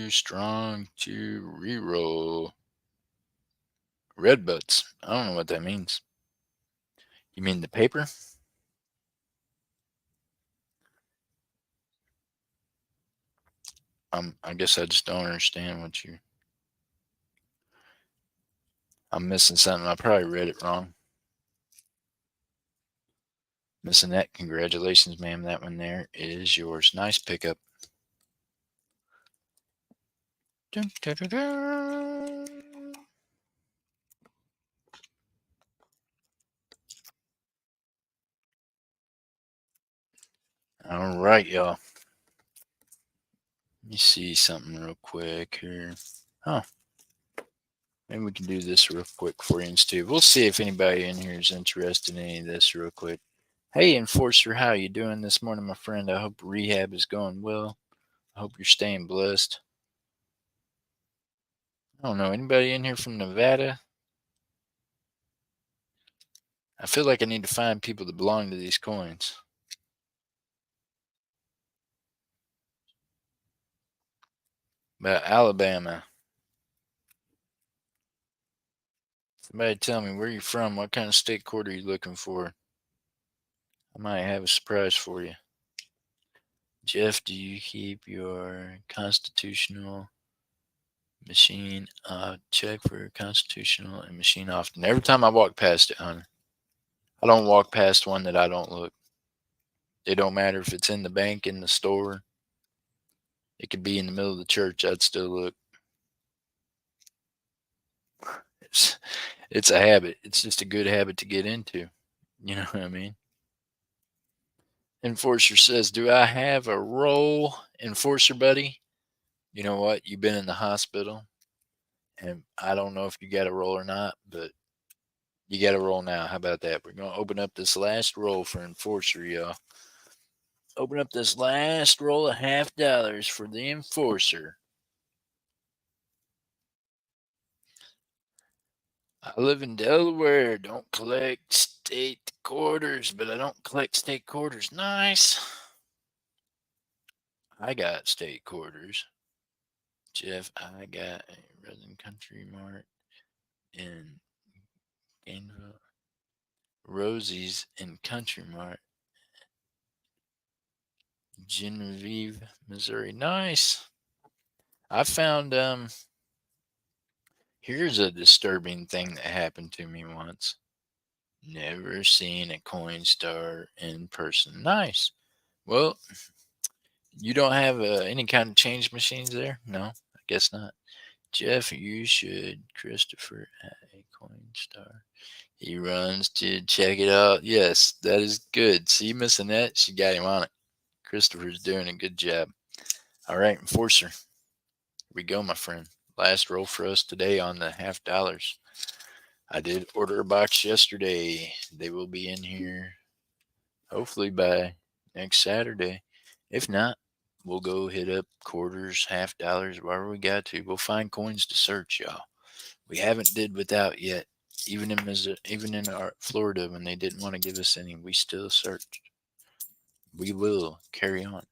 strong to reroll. Red butts. I don't know what that means. You mean the paper? I guess I just don't understand what you. I'm missing something. I probably read it wrong. Missing that. Congratulations, ma'am. That one there is yours. Nice pickup. Dun, dun, dun, dun. All right, y'all. Let me see something real quick here. Huh. Maybe we can do this real quick for you, Steve. We'll see if anybody in here is interested in any of this real quick. Hey, Enforcer, how you doing this morning, my friend? I hope rehab is going well. I hope you're staying blessed. I don't know. Anybody in here from Nevada? I feel like I need to find people that belong to these coins. But Alabama. Somebody tell me where you from. What kind of state court are you looking for? I might have a surprise for you. Jeff, do you keep your constitutional machine check for constitutional and machine often? Every time I walk past it, Hunter, I don't walk past one that I don't look. It don't matter if it's in the bank, in the store. It could be in the middle of the church. I'd still look. It's, it's a habit. It's just a good habit to get into. You know what I mean? Enforcer says, "Do I have a roll, Enforcer buddy? You know what? You've been in the hospital, and I don't know if you got a roll or not, but you got a roll now. How about that? We're gonna open up this last roll for Enforcer, y'all. Open up this last roll of $50 for the Enforcer. I live in Delaware. Don't collect state quarters, but I don't collect state quarters. Nice. I got state quarters. Jeff, I got a Resin Country Mart in Gainesville. Rosie's in Country Mart. Genevieve, Missouri. Nice. I found here's a disturbing thing that happened to me once. Never seen a coin star in person. Nice. Well, you don't have any kind of change machines there? No, I guess not. Jeff, you should. Christopher at a coin star. He runs to check it out. Yes, that is good. See, missing that? She got him on it. Christopher's doing a good job. All right, Enforcer. Here we go, my friend. Last roll for us today on the $50. I did order a box yesterday. They will be in here hopefully by next Saturday. If not, we'll go hit up quarters, $50, wherever we got to. We'll find coins to search, y'all. We haven't did without yet. Even in Missouri, even in our Florida, when they didn't want to give us any, we still searched. We will carry on.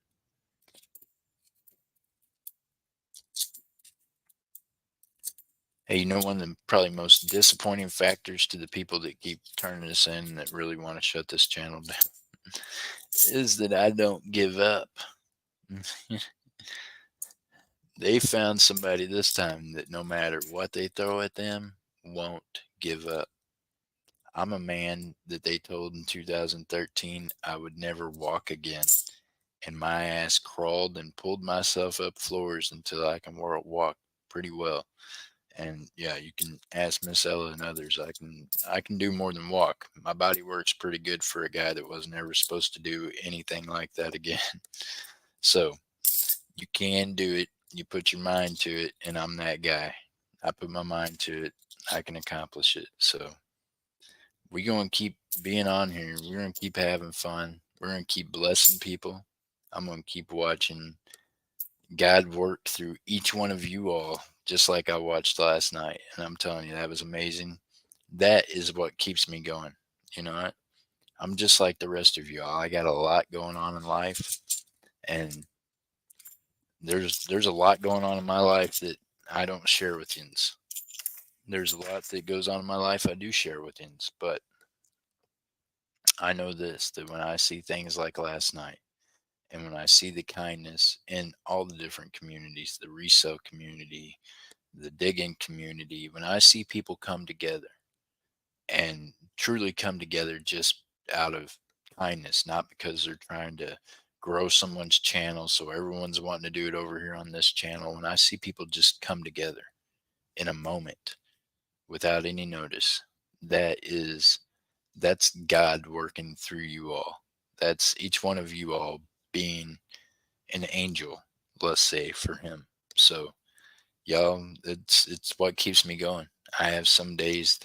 Hey, you know, one of the probably most disappointing factors to the people that keep turning us in that really want to shut this channel down is that I don't give up. They found somebody this time that no matter what they throw at them, won't give up. I'm a man that they told in 2013 I would never walk again. And my ass crawled and pulled myself up floors until I can walk pretty well. And yeah, you can ask Miss Ella and others. I can do more than walk. My body works pretty good for a guy that wasn't ever supposed to do anything like that again. So you can do it. You put your mind to it, and I'm that guy. I put my mind to it. I can accomplish it. So we're going to keep being on here. We're going to keep having fun. We're going to keep blessing people. I'm going to keep watching God work through each one of you all, just like I watched last night. And I'm telling you, that was amazing. That is what keeps me going. You know, I'm just like the rest of you all. I got a lot going on in life, and there's a lot going on in my life that I don't share with yins. There's a lot that goes on in my life I do share with yins, but I know this, that when I see things like last night, and when I see the kindness in all the different communities, the resale community, the digging community, when I see people come together and truly come together just out of kindness, not because they're trying to grow someone's channel so everyone's wanting to do it over here on this channel, when I see people just come together in a moment without any notice, that is that's God working through you all. That's each one of you all being an angel, let's say, for him. So y'all, it's what keeps me going. I have some days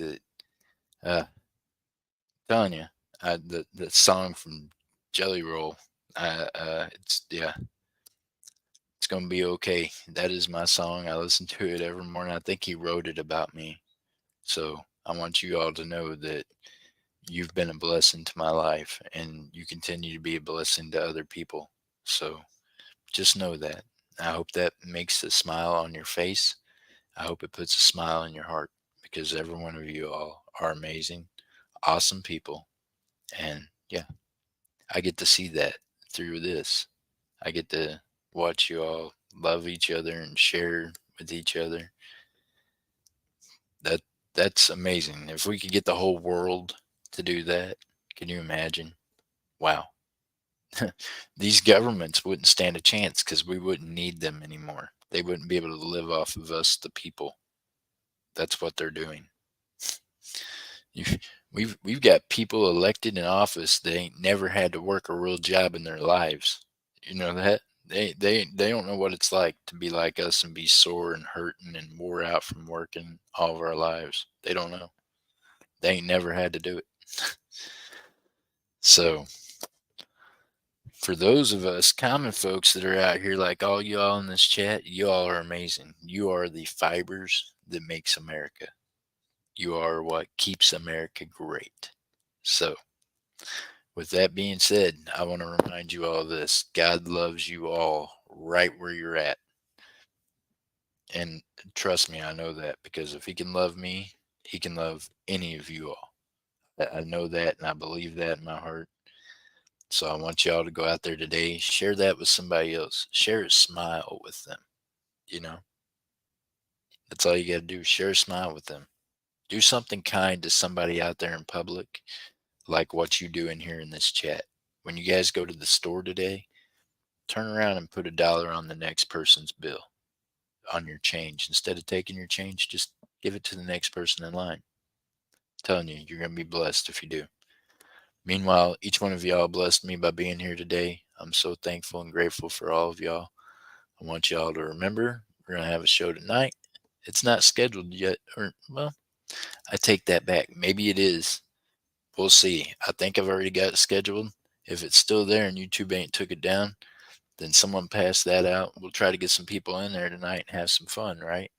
that telling you, the song from Jelly Roll, it's yeah, it's gonna be okay. That is my song. I listen to it every morning. I think he wrote it about me. So I want you all to know that you've been a blessing to my life, and you continue to be a blessing to other people. So just know that. I hope that makes a smile on your face. I hope it puts a smile in your heart, because every one of you all are amazing, awesome people. And yeah, I get to see that through this. I get to watch you all love each other and share with each other. That that's amazing. If we could get the whole world to do that, can you imagine? Wow. These governments wouldn't stand a chance because we wouldn't need them anymore. They wouldn't be able to live off of us, the people. That's what they're doing. You, we've got people elected in office that ain't never had to work a real job in their lives. You know that they don't know what it's like to be like us and be sore and hurting and wore out from working all of our lives. They don't know. They ain't never had to do it. So for those of us common folks that are out here, like all y'all in this chat, you all are amazing. You are the fibers that makes America. You are what keeps America great. So with that being said, I want to remind you all this. God loves you all right where you're at. And trust me, I know that, because if he can love me, he can love any of you all. I know that, and I believe that in my heart. So I want y'all to go out there today, share that with somebody else. Share a smile with them. You know, that's all you got to do. Share a smile with them. Do something kind to somebody out there in public, like what you do in here in this chat. When you guys go to the store today, turn around and put $1 on the next person's bill, on your change. Instead of taking your change, just give it to the next person in line. I'm telling you, you're going to be blessed if you do. Meanwhile, each one of y'all blessed me by being here today. I'm so thankful and grateful for all of y'all. I want y'all to remember we're going to have a show tonight. It's not scheduled yet, or, well, I take that back. Maybe it is. We'll see. I think I've already got it scheduled. If it's still there and YouTube ain't took it down, then someone pass that out. We'll try to get some people in there tonight and have some fun, right?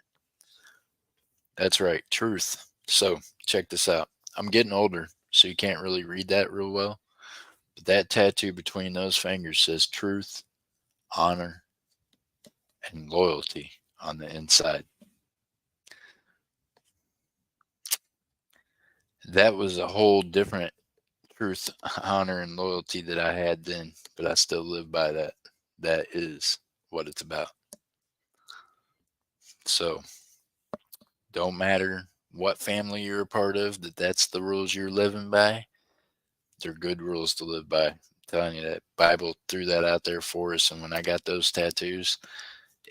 That's right, truth. So check this out. I'm getting older, so you can't really read that real well. But that tattoo between those fingers says truth, honor, and loyalty on the inside. That was a whole different truth, honor, and loyalty that I had then, but I still live by that. That is what it's about. So don't matter what family you're a part of, that's the rules you're living by. They're good rules to live by. I'm telling you, that Bible threw that out there for us. And when I got those tattoos,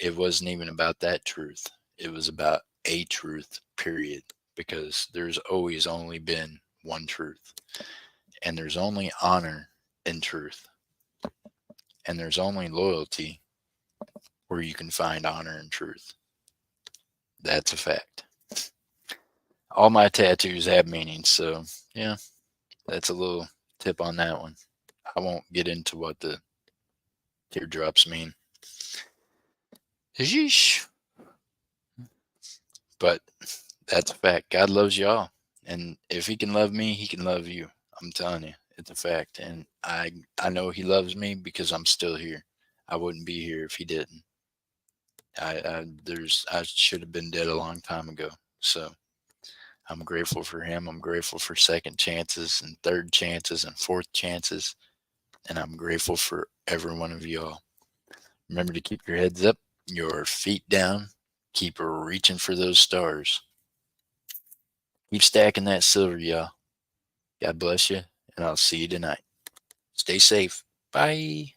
it wasn't even about that truth. It was about a truth, period. Because there's always only been one truth. And there's only honor in truth. And there's only loyalty where you can find honor and truth. That's a fact. All my tattoos have meanings, so yeah, that's a little tip on that one. I won't get into what the teardrops mean. Yeesh. But that's a fact. God loves y'all. And if he can love me, he can love you. I'm telling you, it's a fact. And I know he loves me because I'm still here. I wouldn't be here if he didn't. I should have been dead a long time ago. So I'm grateful for him. I'm grateful for second chances and third chances and fourth chances. And I'm grateful for every one of y'all. Remember to keep your heads up, your feet down, keep reaching for those stars. Keep stacking that silver, y'all. God bless you, and I'll see you tonight. Stay safe. Bye.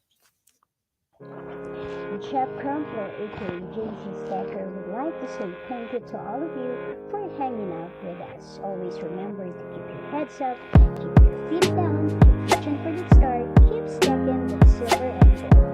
Chef Crumpler, aka JC Stacker, would like to say thank you to all of you for hanging out with us. Always remember to keep your heads up, keep your feet down, keep reaching for the star, keep stacking with silver and gold.